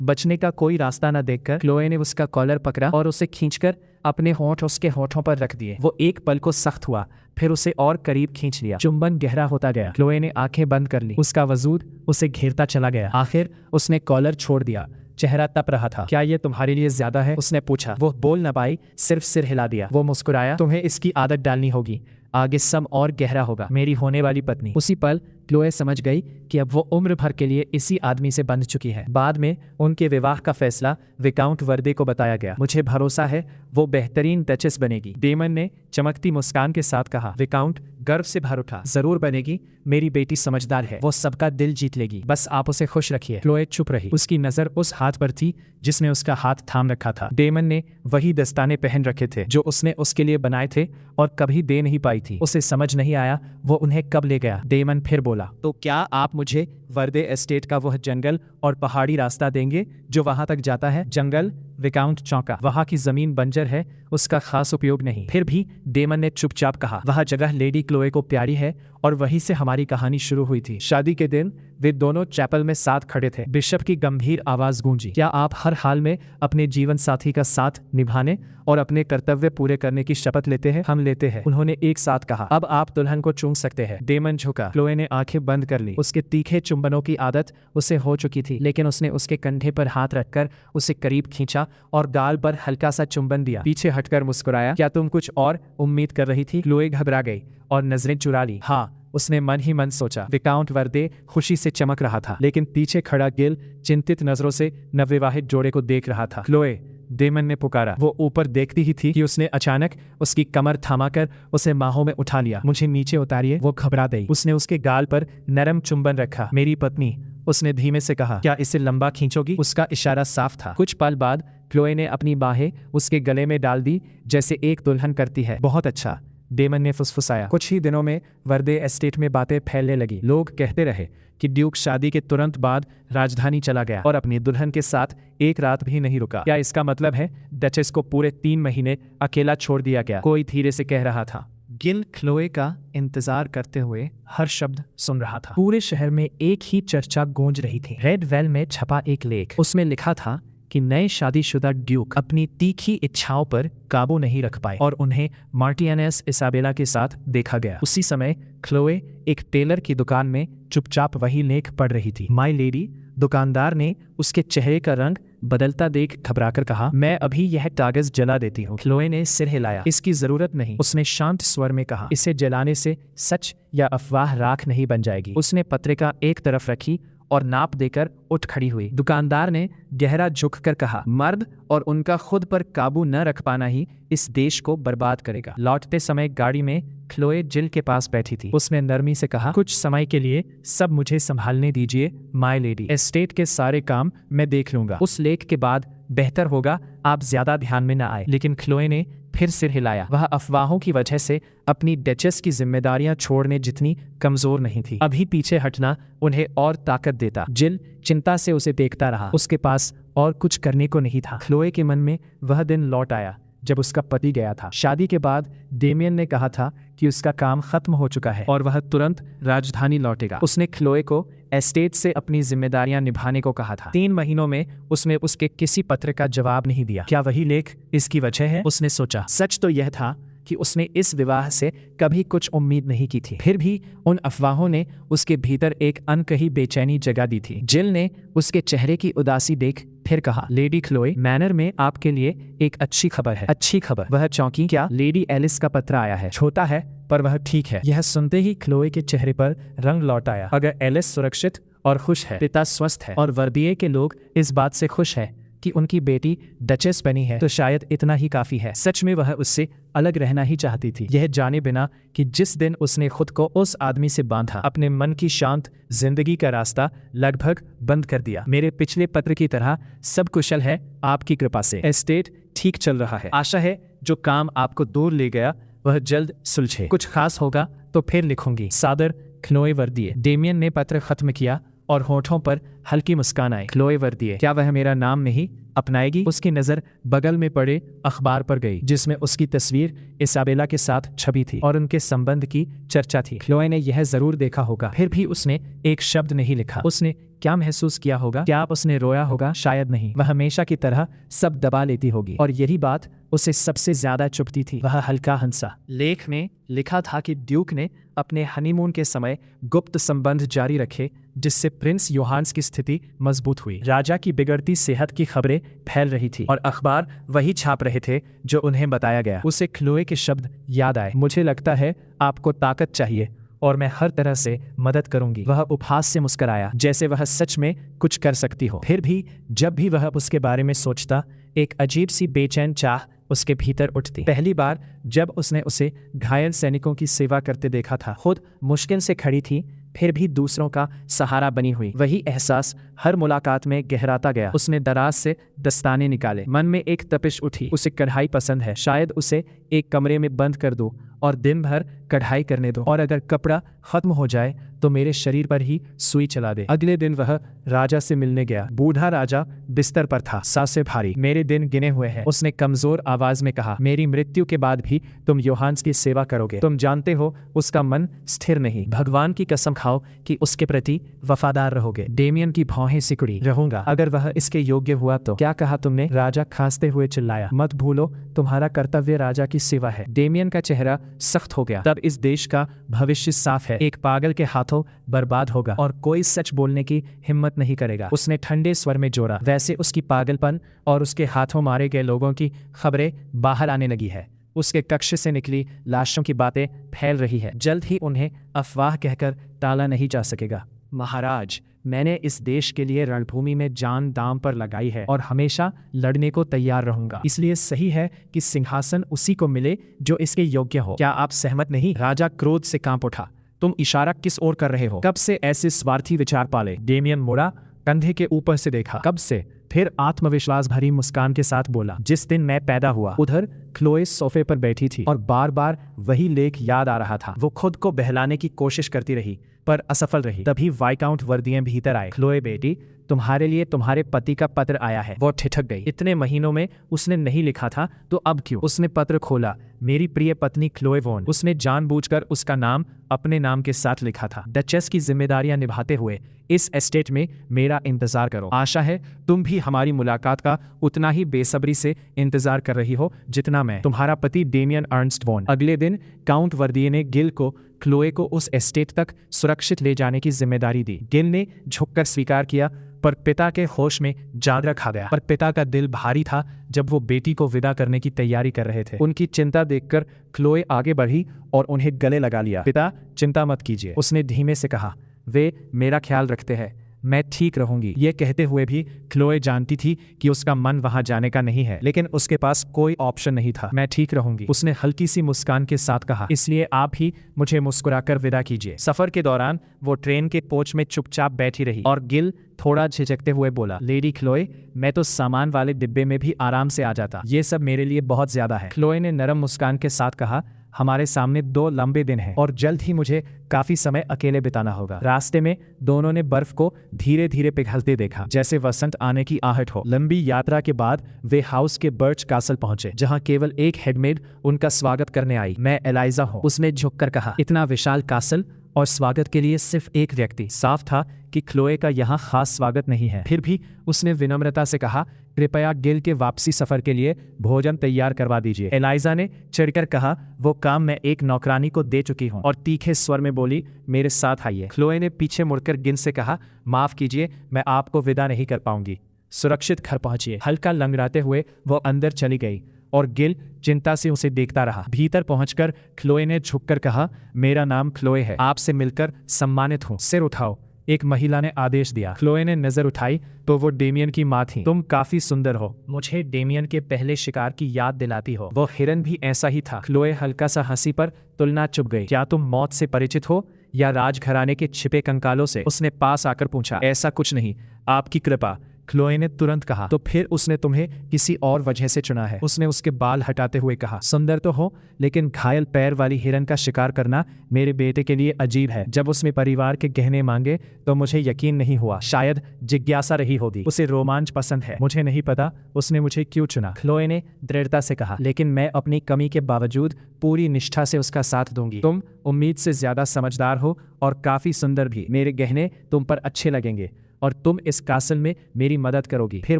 बचने का कोई रास्ता न देखकर क्लोए ने उसका कॉलर पकड़ा और उसे खींचकर अपने होंठ उसके होठों पर रख दिए। वो एक पल को सख्त हुआ, फिर उसे और करीब खींच लिया। चुंबन गहरा होता गया। क्लोए ने आंखें बंद कर ली। उसका वजूद उसे घेरता चला गया। आखिर उसने कॉलर छोड़ दिया। चेहरा तप रहा था। क्या ये तुम्हारे लिए ज्यादा है? उसने पूछा। वो बोल न पाई, सिर्फ सिर हिला दिया। वो मुस्कुराया, तुम्हें इसकी आदत डालनी होगी, आगे सब और गहरा होगा। मेरी होने वाली पत्नी। उसी पल क्लोए समझ गई कि अब वो उम्र भर के लिए इसी आदमी से बंध चुकी है। बाद में उनके विवाह का फैसला विकाउंट वर्दे को बताया गया। मुझे भरोसा है वो बेहतरीन डचेस बनेगी, डेमन ने चमकती मुस्कान के साथ कहा। विकाउंट गर्व से भर उठा। जरूर बनेगी, मेरी बेटी समझदार है, वो सबका दिल जीत लेगी, बस आप उसे खुश रखिए। क्लोए चुप रही। उसकी नजर उस हाथ पर थी जिसने उसका हाथ थाम रखा था। डेमन ने वही दस्ताने पहन रखे थे जो उसने उसके लिए बनाए थे और कभी दे नहीं पाई थी। उसे समझ नहीं आया वो उन्हें कब ले गया। डेमन फिर बोला, तो क्या आप मुझे वर्दे एस्टेट का वह जंगल और पहाड़ी रास्ता देंगे जो वहां तक जाता है? जंगल? विकाउंट चौंका। वहां की जमीन बंजर है, उसका खास उपयोग नहीं। फिर भी डेमन ने चुपचाप कहा, वह जगह लेडी क्लोए को प्यारी है और वहीं से हमारी कहानी शुरू हुई थी। शादी के दिन वे दोनों चैपल में साथ खड़े थे। बिशप की गंभीर आवाज गूंजी, क्या आप हर हाल में अपने जीवन साथी का साथ निभाने और अपने कर्तव्य पूरे करने की शपथ लेते हैं? हम लेते हैं, उन्होंने एक साथ कहा। अब आप दुल्हन को चूम सकते हैं। डेमन झुका। क्लोए ने आंखें बंद कर ली। उसके तीखे चुंबनों की आदत उसे हो चुकी थी, लेकिन उसने उसके कंधे पर हाथ रखकर उसे करीब खींचा और गाल पर हल्का सा चुंबन दिया। पीछे हटकर मुस्कुराया, क्या तुम कुछ और उम्मीद कर रही थी? क्लोए घबरा गई और नजरें चुरा ली। हाँ, उसने मन ही मन सोचा। विकाउंट वर्दे खुशी से चमक रहा था, लेकिन पीछे खड़ा गिल चिंतित नजरों से नवविवाहित जोड़े को देख रहा था। क्लोए, डेमन ने पुकारा। वो ऊपर देखती ही थी कि उसने अचानक उसकी कमर थमाकर उसे बाहों में उठा लिया। मुझे नीचे उतारिए। वो घबरा गई। उसने उसके गाल पर नरम चुंबन रखा। मेरी पत्नी, उसने धीमे से कहा, क्या इसे लंबा खींचोगी? उसका इशारा साफ था। कुछ पल बाद क्लोए ने अपनी बाहें उसके गले में डाल दी जैसे एक दुल्हन करती है। बहुत अच्छा, डेमन ने फुसफुसाया। कुछ ही दिनों में वर्दे एस्टेट में बातें फैलने लगी। लोग कहते रहे कि ड्यूक शादी के तुरंत बाद राजधानी चला गया और अपनी दुल्हन के साथ एक रात भी नहीं रुका। क्या इसका मतलब है डचेस को पूरे 3 महीने अकेला छोड़ दिया गया? कोई धीरे से कह रहा था। गिल क्लोए का इंतजार करते हुए हर शब्द सुन रहा था। पूरे शहर में एक ही चर्चा गूंज रही थी। रेड वेल में छपा एक लेख, उसमें लिखा था कि नए शादीशुदा ड्यूक अपनी तीखी इच्छाओं पर काबू नहीं रख पाए और उन्हें मार्टियानेस इसाबेला के साथ देखा गया। उसी समय क्लोए एक टेलर की दुकान में चुपचाप वही लेख पढ़ रही थी। माय लेडी, दुकानदार ने उसके चेहरे का रंग बदलता देख घबराकर कहा, मैं अभी यह कागज जला देती हूँ। क्लोए ने सिर हिलाया। इसकी जरूरत नहीं, उसने शांत स्वर में कहा। इसे जलाने से सच या अफवाह राख नहीं बन जाएगी। उसने पत्रिका एक तरफ रखी और नाप देकर उठ खड़ी हुई। दुकानदार ने गहरा झुककर कहा, मर्द और उनका खुद पर काबू न रख पाना ही इस देश को बर्बाद करेगा। लौटते समय गाड़ी में क्लोए जिल के पास बैठी थी। उसने नरमी से कहा, कुछ समय के लिए सब मुझे संभालने दीजिए माय लेडी। एस्टेट के सारे काम मैं देख लूंगा। उस लेख के बाद बेहतर होगा आप ज्यादा ध्यान में न आए। लेकिन क्लोए ने फिर सिर हिलाया। वह अफवाहों की वजह से अपनी डचेस की जिम्मेदारियां छोड़ने जितनी कमजोर नहीं थी। अभी पीछे हटना उन्हें और ताकत देता। जिल चिंता से उसे देखता रहा। उसके पास और कुछ करने को नहीं था। क्लोए के मन में वह दिन लौट आया जब उसका पति गया था। शादी के बाद डेमियन ने कहा था कि उसका काम खत्म हो चुका है और वह तुरंत राजधानी लौटेगा। उसने क्लोए को एस्टेट से अपनी जिम्मेदारियां निभाने को कहा था। 3 महीनों में उसने उसके किसी पत्र का जवाब नहीं दिया। क्या वही लेख इसकी वजह है? उसने सोचा। सच तो यह था कि उसने इस विवाह से कभी कुछ उम्मीद नहीं की थी। फिर भी उन अफवाहों ने उसके भीतर एक अनकही बेचैनी जगा दी थी। जिल ने उसके चेहरे की उदासी देख फिर कहा, लेडी क्लोए, मैनर में आपके लिए एक अच्छी खबर है। अच्छी खबर? वह चौंकी। क्या? लेडी एलिस का पत्र आया है। छोटा है पर वह ठीक है। यह सुनते ही क्लोए के चेहरे पर रंग लौट आया। अगर एलिस सुरक्षित और खुश है, पिता स्वस्थ है और वर्दिये के लोग इस बात से खुश है, कि उनकी बेटी डचेस बनी है तो शायद इतना ही काफी है। सच में वह उससे अलग रहना ही चाहती थी, यह जाने बिना कि जिस दिन उसने खुद को उस आदमी से बांधा, अपने मन की शांत जिंदगी का रास्ता लगभग बंद कर दिया। मेरे पिछले पत्र की तरह सब कुशल है आपकी कृपा से। एस्टेट ठीक चल रहा है। आशा है जो काम आपको दूर ले गया वह जल्द सुलझे। कुछ खास होगा तो फिर लिखूंगी। सादर, क्लोए वर्दिए। डेमियन ने पत्र खत्म किया और होठों पर हल्की मुस्कान आई। क्लोए वर्दिए, क्या वह मेरा नाम नहीं अपनाएगी? उसकी नजर बगल में पड़े अखबार पर गई जिसमें उसकी तस्वीर इसाबेला के साथ छपी थी और उनके संबंध की चर्चा थी। क्लोए ने यह जरूर देखा होगा, फिर भी उसने एक शब्द नहीं लिखा। उसने क्या महसूस किया होगा? क्या उसने रोया होगा? शायद नहीं। वह हमेशा की तरह सब दबा लेती होगी और यही बात उसे सबसे ज्यादा चुभती थी। वह हल्का हंसा। लेख में लिखा था कि ड्यूक ने अपने हनीमून के समय गुप्त संबंध जारी रखे जिससे प्रिंस योहान्स की स्थिति मजबूत हुई। राजा की बिगड़ती सेहत की खबरें फैल रही थी और अखबार वही छाप रहे थे जो उन्हें बताया गया। उसे क्लोए के शब्द याद आए। मुझे लगता है आपको ताकत चाहिए और मैं हर तरह से मदद करूंगी। वह उपहास से मुस्कुराया जैसे वह सच में कुछ कर सकती हो। फिर भी जब भी वह उसके बारे में सोचता एक अजीब सी बेचैन चाह उसके भीतर उठती। पहली बार जब उसने उसे घायल सैनिकों की सेवा करते देखा था, खुद मुश्किल से खड़ी थी फिर भी दूसरों का सहारा बनी हुई, वही एहसास हर मुलाकात में गहराता गया। उसने दराज से दस्ताने निकाले। मन में एक तपिश उठी। उसे कढ़ाई पसंद है, शायद उसे एक कमरे में बंद कर दूं और दिन भर कढ़ाई करने दो, और अगर कपड़ा खत्म हो जाए तो मेरे शरीर पर ही सुई चला दे। अगले दिन वह राजा से मिलने गया। बूढ़ा राजा बिस्तर पर था, सांसें भारी। मेरे दिन गिने हुए हैं, उसने कमजोर आवाज में कहा। मेरी मृत्यु के बाद भी तुम योहान्स की सेवा करोगे। तुम जानते हो उसका मन स्थिर नहीं। भगवान की कसम खाओ कि उसके प्रति वफादार रहोगे। डेमियन की भौहें सिकुड़ी। रहूंगा अगर वह इसके योग्य हुआ तो। क्या कहा तुमने? राजा खांसते हुए चिल्लाया। मत भूलो तुम्हारा कर्तव्य राजा की सेवा है। डेमियन का चेहरा सख्त हो गया। तब इस देश का भविष्य साफ है, एक पागल के हाथों बर्बाद होगा और कोई सच बोलने की हिम्मत नहीं करेगा। उसने ठंडे स्वर में जोड़ा। वैसे उसकी पागलपन और उसके हाथों मारे गए लोगों की खबरें बाहर आने लगी है। उसके कक्ष से निकली लाशों की बातें फैल रही है। जल्द ही उन्हें अफवाह कहकर टाला नहीं जा सकेगा। महाराज, मैंने इस देश के लिए रणभूमि में जान दांव पर लगाई है और हमेशा लड़ने को तैयार रहूंगा। इसलिए सही है कि सिंहासन उसी को मिले जो इसके योग्य हो। क्या आप सहमत नहीं? राजा क्रोध से कांप उठा। तुम इशारा किस ओर कर रहे हो? कब से ऐसे स्वार्थी विचार पाले? डेमियन मुड़ा, कंधे के ऊपर से देखा। कब से? फिर आत्मविश्वास भरी मुस्कान के साथ बोला, जिस दिन मैं पैदा हुआ। उधर क्लोए सोफे पर बैठी थी और बार बार वही लेख याद आ रहा था। वो खुद को बहलाने की कोशिश करती रही पर असफल रही। तभी वाइकाउंट वर्दिये भीतर आए। क्लोए बेटी, तुम्हारे लिए तुम्हारे पति का पत्र आया है। वो ठिठक गई। इतने महीनों में उसने नहीं लिखा था तो अब क्यों? उसने पत्र खोला। मेरी प्रिय पत्नी क्लोए वॉन। उसने जानबूझकर उसका नाम अपने नाम के साथ लिखा था। डचेस की जिम्मेदारियां निभाते हुए इस एस्टेट में मेरा इंतजार करो। आशा है तुम भी हमारी मुलाकात का उतना ही बेसब्री से इंतजार कर रही हो जितना मैं। तुम्हारा पति डेमियन अर्नस्ट वॉन। अगले दिन काउंट वर्दिये ने गिल को क्लोए को उस एस्टेट तक सुरक्षित ले जाने की जिम्मेदारी दी। गिल ने झुककर स्वीकार किया पर पिता के होश में जान रखा गया। पर पिता का दिल भारी था जब वो बेटी को विदा करने की तैयारी कर रहे थे। उनकी चिंता देखकर क्लोए आगे बढ़ी और उन्हें गले लगा लिया। पिता, चिंता मत कीजिए, उसने धीमे से कहा। वे मेरा ख्याल रखते हैं, मैं ठीक रहूंगी। ये कहते हुए भी क्लोए जानती थी कि उसका मन वहां जाने का नहीं है, लेकिन उसके पास कोई ऑप्शन नहीं था। मैं ठीक रहूंगी, उसने हल्की सी मुस्कान के साथ कहा। इसलिए आप ही मुझे मुस्कुराकर विदा कीजिए। सफर के दौरान वो ट्रेन के कोच में चुपचाप बैठी रही और गिल थोड़ा झिझकते हुए बोला, लेडी क्लोए, मैं तो सामान वाले डिब्बे में भी आराम से आ जाता। ये सब मेरे लिए बहुत ज्यादा है। क्लोए ने नरम मुस्कान के साथ कहा, हमारे सामने 2 लंबे दिन हैं और जल्द ही मुझे काफी समय अकेले बिताना होगा। रास्ते में दोनों ने बर्फ को धीरे धीरे पिघलते देखा जैसे वसंत आने की आहट हो। लंबी यात्रा के बाद वे हाउस के बर्च कासल पहुंचे जहां केवल एक हेडमेड उनका स्वागत करने आई। मैं एलाइजा हूं, उसने झुककर कहा। इतना विशाल कासल और स्वागत के लिए सिर्फ एक व्यक्ति। साफ था कि क्लोए का यहाँ खास स्वागत नहीं है। फिर भी उसने विनम्रता से कहा, कृपया गिल के वापसी सफर के लिए भोजन तैयार करवा दीजिए। एलाइजा ने चिढ़कर कहा, वो काम मैं एक नौकरानी को दे चुकी हूँ, और तीखे स्वर में बोली, मेरे साथ आइए। क्लोए ने पीछे मुड़कर गिल से कहा, माफ कीजिए, मैं आपको विदा नहीं कर पाऊंगी। सुरक्षित घर पहुंचिए। हल्का लंगड़ाते हुए वो अंदर चली गई और गिल चिंता से उसे देखता रहा। भीतर पहुंचकर क्लोए ने झुककर कहा, मेरा नाम क्लोए है, आपसे मिलकर सम्मानित हूँ। सिर उठाओ, एक महिला ने आदेश दिया। क्लोए ने नजर उठाई तो वो डेमियन की माँ थी। तुम काफी सुंदर हो, मुझे डेमियन के पहले शिकार की याद दिलाती हो। वो हिरन भी ऐसा ही था। क्लोए हल्का सा हंसी पर तुलना चुप गई। क्या तुम मौत से परिचित हो या राजघराने के छिपे कंकालों से? उसने पास आकर पूछा। ऐसा कुछ नहीं, आपकी कृपा, क्लोए ने तुरंत कहा। तो फिर उसने तुम्हें किसी और वजह से चुना है? उसने उसके बाल हटाते हुए कहा। सुंदर तो हो, लेकिन घायल पैर वाली हिरन का शिकार करना मेरे बेटे के लिए अजीब है। जब उसने परिवार के गहने मांगे तो मुझे यकीन नहीं हुआ। शायद जिज्ञासा रही होगी। उसे रोमांच पसंद है। मुझे नहीं पता उसने मुझे क्यों चुना, क्लोए ने दृढ़ता से कहा। लेकिन मैं अपनी कमी के बावजूद पूरी निष्ठा से उसका साथ दूंगी। तुम उम्मीद से ज्यादा समझदार हो और काफी सुंदर भी। मेरे गहने तुम पर अच्छे लगेंगे और तुम इस कासल में मेरी मदद करोगी। फिर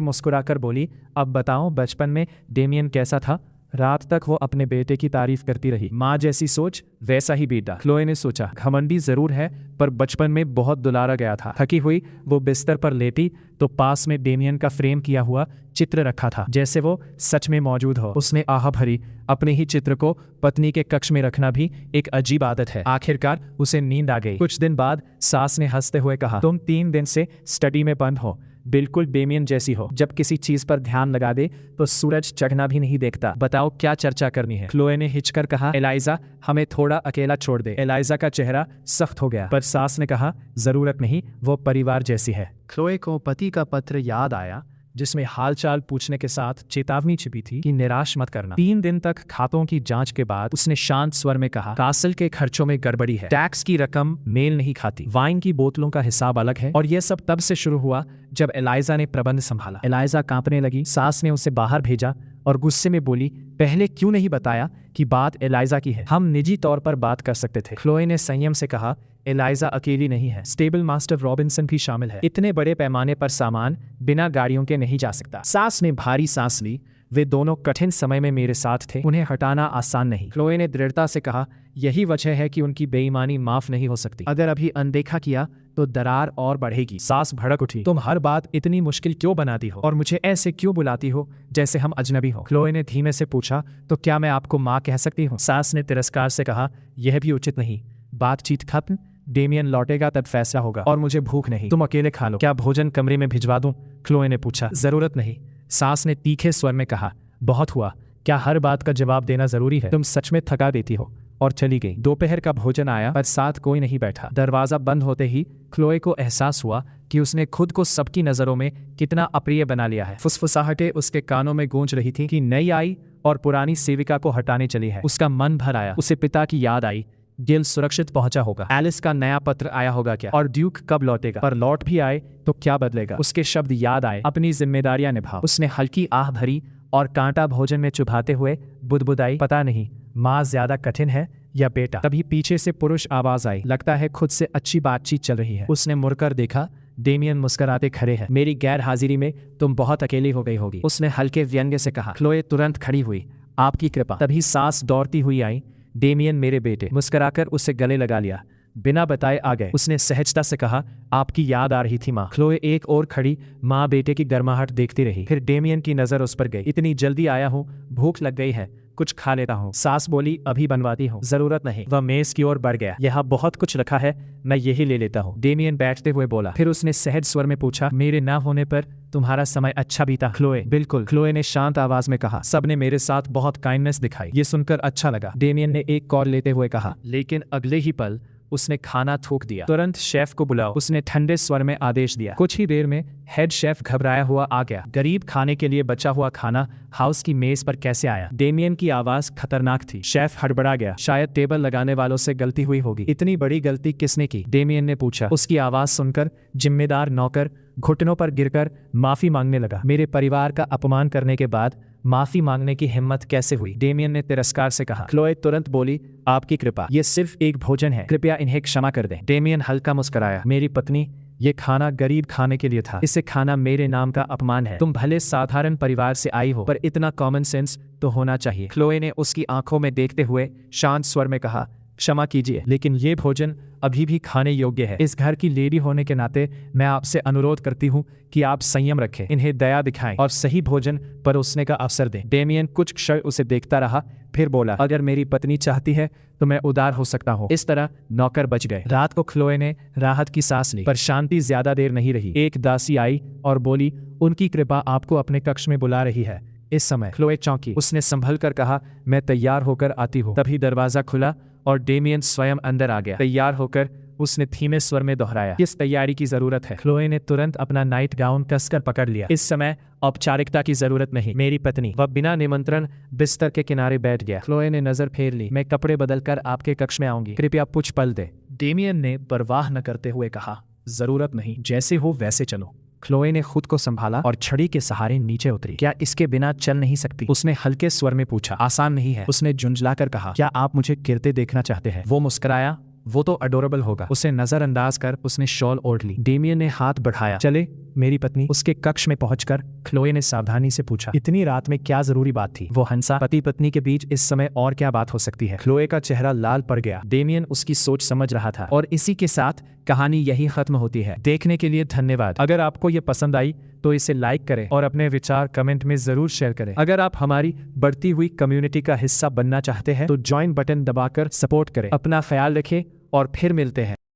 मुस्कुराकर बोली, अब बताओ बचपन में डेमियन कैसा था? रात तक वो अपने बेटे की तारीफ करती रही। माँ जैसी सोच वैसा ही बेटा। क्लोए ने सोचा, घमंडी जरूर है पर बचपन में बहुत दुलारा गया था। थकी हुई वो बिस्तर पर लेटी तो पास में डेमियन का फ्रेम किया हुआ चित्र रखा था, जैसे वो सच में मौजूद हो। उसने आह भरी। अपने ही चित्र को पत्नी के कक्ष में रखना भी एक अजीब आदत है। आखिरकार उसे नींद आ गई। कुछ दिन बाद सास ने हंसते हुए कहा, तुम 3 दिन से स्टडी में बंद हो, बिल्कुल डेमियन जैसी हो। जब किसी चीज पर ध्यान लगा दे तो सूरज चढ़ना भी नहीं देखता। बताओ क्या चर्चा करनी है? क्लोए ने हिचकर कहा, एलाइजा, हमें थोड़ा अकेला छोड़ दे। एलाइजा का चेहरा सख्त हो गया, पर सास ने कहा, जरूरत नहीं, वो परिवार जैसी है। क्लोए को पति का पत्र याद आया जिसमें हालचाल पूछने के साथ चेतावनी छिपी थी कि निराश मत करना। 3 दिन तक खातों की जांच के बाद उसने शांत स्वर में कहा, कासल के खर्चों में गड़बड़ी है। टैक्स की रकम मेल नहीं खाती, वाइन की बोतलों का हिसाब अलग है। और यह सब तब से शुरू हुआ जब एलाइजा ने प्रबंध संभाला। एलाइजा कांपने लगी। सास ने उसे बाहर भेजा और गुस्से में बोली, पहले क्यों नहीं बताया कि बात एलाइजा की है? हम निजी तौर पर बात कर सकते थे। क्लोए ने संयम से कहा, एलाइजा अकेली नहीं है, स्टेबल मास्टर रॉबिन्सन भी शामिल है। इतने बड़े पैमाने पर सामान बिना गाड़ियों के नहीं जा सकता। सास ने भारी सांस ली। वे दोनों कठिन समय में मेरे साथ थे, उन्हें हटाना आसान नहीं। क्लोए ने दृढ़ता से कहा, यही वजह है कि उनकी बेईमानी माफ नहीं हो सकती। अगर अभी अनदेखा किया तो दरार और बढ़ेगी। सास भड़क उठी, तुम हर बात इतनी मुश्किल क्यों बनाती हो और मुझे ऐसे क्यों बुलाती हो जैसे हम अजनबी हो? क्लोए ने धीमे से पूछा, तो क्या मैं आपको माँ कह सकती हूँ? सास ने तिरस्कार से कहा, यह भी उचित नहीं। बातचीत खत्म, डेमियन लौटेगा तब फैसला होगा। और मुझे भूख नहीं, तुम अकेले खा लो। क्या भोजन कमरे में भिजवा दूं? क्लोए ने पूछा। जरूरत नहीं, सास ने तीखे स्वर में कहा। बहुत हुआ, क्या हर बात का जवाब देना जरूरी है? तुम सच में थका देती हो। और चली गई। दोपहर का भोजन आया पर साथ कोई नहीं बैठा। दरवाजा बंद होते ही क्लोए को एहसास हुआ कि उसने खुद को सबकी नजरों में कितना अप्रिय बना लिया है। फुसफुसाहटें उसके कानों में गूंज रही थी कि नई आई और पुरानी सेविका को हटाने चली है। उसका मन भर आया। उसे पिता की याद आई। गिल सुरक्षित पहुंचा होगा। एलिस का नया पत्र आया होगा क्या? और ड्यूक कब लौटेगा? पर लौट भी आए तो क्या बदलेगा? उसके शब्द याद आए, अपनी जिम्मेदारियां निभाओ। उसने हल्की आह भरी और कांटा भोजन में चुभाते हुए बुदबुदाई, पता नहीं माँ ज्यादा कठिन है या बेटा। तभी पीछे से पुरुष आवाज आई, लगता है खुद से अच्छी बातचीत चल रही है। उसने मुड़कर देखा, डेमियन मुस्कुराते खड़े हैं। मेरी गैर हाजिरी में तुम बहुत अकेली हो गई होगी, उसने हल्के व्यंग्य से कहा। क्लोए तुरंत खड़ी हुई, आपकी कृपा। तभी सास दौड़ती हुई आई। डेमियन मेरे बेटे, मुस्कुराकर उसे गले लगा लिया। बिना बताए आ गए, उसने सहजता से कहा। आपकी याद आ रही थी माँ। क्लोए एक और खड़ी माँ बेटे की गर्माहट देखती रही। फिर डेमियन की नजर उस पर गई। इतनी जल्दी आया हूँ, भूख लग गई है, कुछ खा लेता हूँ। सास बोली, अभी बनवाती हूँ। जरूरत नहीं। वह मेज की ओर बढ़ गया। यहाँ बहुत कुछ रखा है, मैं यही ले लेता हूँ। डेमियन बैठते हुए बोला। फिर उसने सहज स्वर में पूछा, मेरे ना होने पर तुम्हारा समय अच्छा बीता? क्लोए, बिल्कुल, क्लोए ने शांत आवाज में कहा। सबने मेरे साथ बहुत काइंडनेस दिखाई, ये सुनकर अच्छा लगा। डेमियन ने एक कॉल लेते हुए कहा। लेकिन अगले ही पल उसने खाना थूक दिया। तुरंत शेफ को बुलाओ, उसने ठंडे स्वर में आदेश दिया। कुछ ही देर में हेड शेफ घबराया हुआ आ गया। गरीब खाने के लिए बचा हुआ खाना हाउस की मेज पर कैसे आया? डेमियन की आवाज खतरनाक थी। शेफ हड़बड़ा गया। शायद टेबल लगाने वालों से गलती हुई होगी। इतनी बड़ी गलती किसने की? डेमियन ने पूछा। उसकी आवाज सुनकर जिम्मेदार नौकर घुटनों पर गिरकर माफी मांगने लगा। मेरे परिवार का अपमान करने के बाद माफी मांगने की हिम्मत कैसे हुई? डेमियन ने तिरस्कार से कहा। क्लोए तुरंत बोली, आपकी कृपा, ये सिर्फ एक भोजन है, कृपया इन्हें क्षमा कर दें। डेमियन हल्का मुस्कुराया। मेरी पत्नी, ये खाना गरीब खाने के लिए था, इसे खाना मेरे नाम का अपमान है। तुम भले साधारण परिवार से आई हो, पर इतना कॉमन सेंस तो होना चाहिए। क्लोए ने उसकी आंखों में देखते हुए शांत स्वर में कहा, क्षमा कीजिए, लेकिन ये भोजन अभी भी खाने योग्य है। इस घर की लेडी होने के नाते मैं आपसे अनुरोध करती हूँ कि आप संयम रखें, इन्हें दया दिखाएं और सही भोजन परोसने का अवसर दें। डेमियन कुछ क्षण उसे देखता रहा, फिर बोला, अगर मेरी पत्नी चाहती है तो मैं उदार हो सकता हूँ। इस तरह नौकर बच गए। रात को क्लोए ने राहत की सांस ली, पर शांति ज्यादा देर नहीं रही। एक दासी आई और बोली, उनकी कृपा आपको अपने कक्ष में बुला रही है। इस समय क्लोए चौंकी। उसने संभल कर कहा, मैं तैयार होकर आती हूँ। तभी दरवाजा खुला और डेमियन स्वयं अंदर आ गया। तैयार होकर उसने धीमे स्वर में दोहराया, किस तैयारी की जरूरत है? क्लोए ने तुरंत अपना नाइट गाउन कसकर पकड़ लिया। इस समय औपचारिकता की जरूरत नहीं, मेरी पत्नी। वह बिना निमंत्रण बिस्तर के किनारे बैठ गया। क्लोए ने नजर फेर ली, मैं कपड़े बदलकर आपके कक्ष में आऊंगी, कृपया कुछ पल दे। डेमियन ने परवाह न करते हुए कहा, जरूरत नहीं, जैसे हो वैसे चलो। क्लोए ने खुद को संभाला और छड़ी के सहारे नीचे उतरी। क्या इसके बिना चल नहीं सकती? उसने हल्के स्वर में पूछा। आसान नहीं है, उसने झुंझलाकर कहा। क्या आप मुझे गिरते देखना चाहते हैं? वो मुस्कुराया, वो तो अडोरेबल होगा। उसे नजरअंदाज कर उसने शॉल ओढ़ ली। डेमियन ने हाथ बढ़ाया, चले मेरी पत्नी। उसके कक्ष में पहुंचकर क्लोए ने सावधानी से पूछा, इतनी रात में क्या जरूरी बात थी? वो हंसा, पति पत्नी के बीच इस समय और क्या बात हो सकती है? क्लोए का चेहरा लाल पड़ गया। डेमियन उसकी सोच समझ रहा था। और इसी के साथ कहानी यही खत्म होती है। देखने के लिए धन्यवाद। अगर आपको ये पसंद आई तो इसे लाइक करें और अपने विचार कमेंट में जरूर शेयर करें। अगर आप हमारी बढ़ती हुई कम्युनिटी का हिस्सा बनना चाहते हैं तो ज्वाइन बटन दबाकर सपोर्ट करें। अपना ख्याल रखें और फिर मिलते हैं।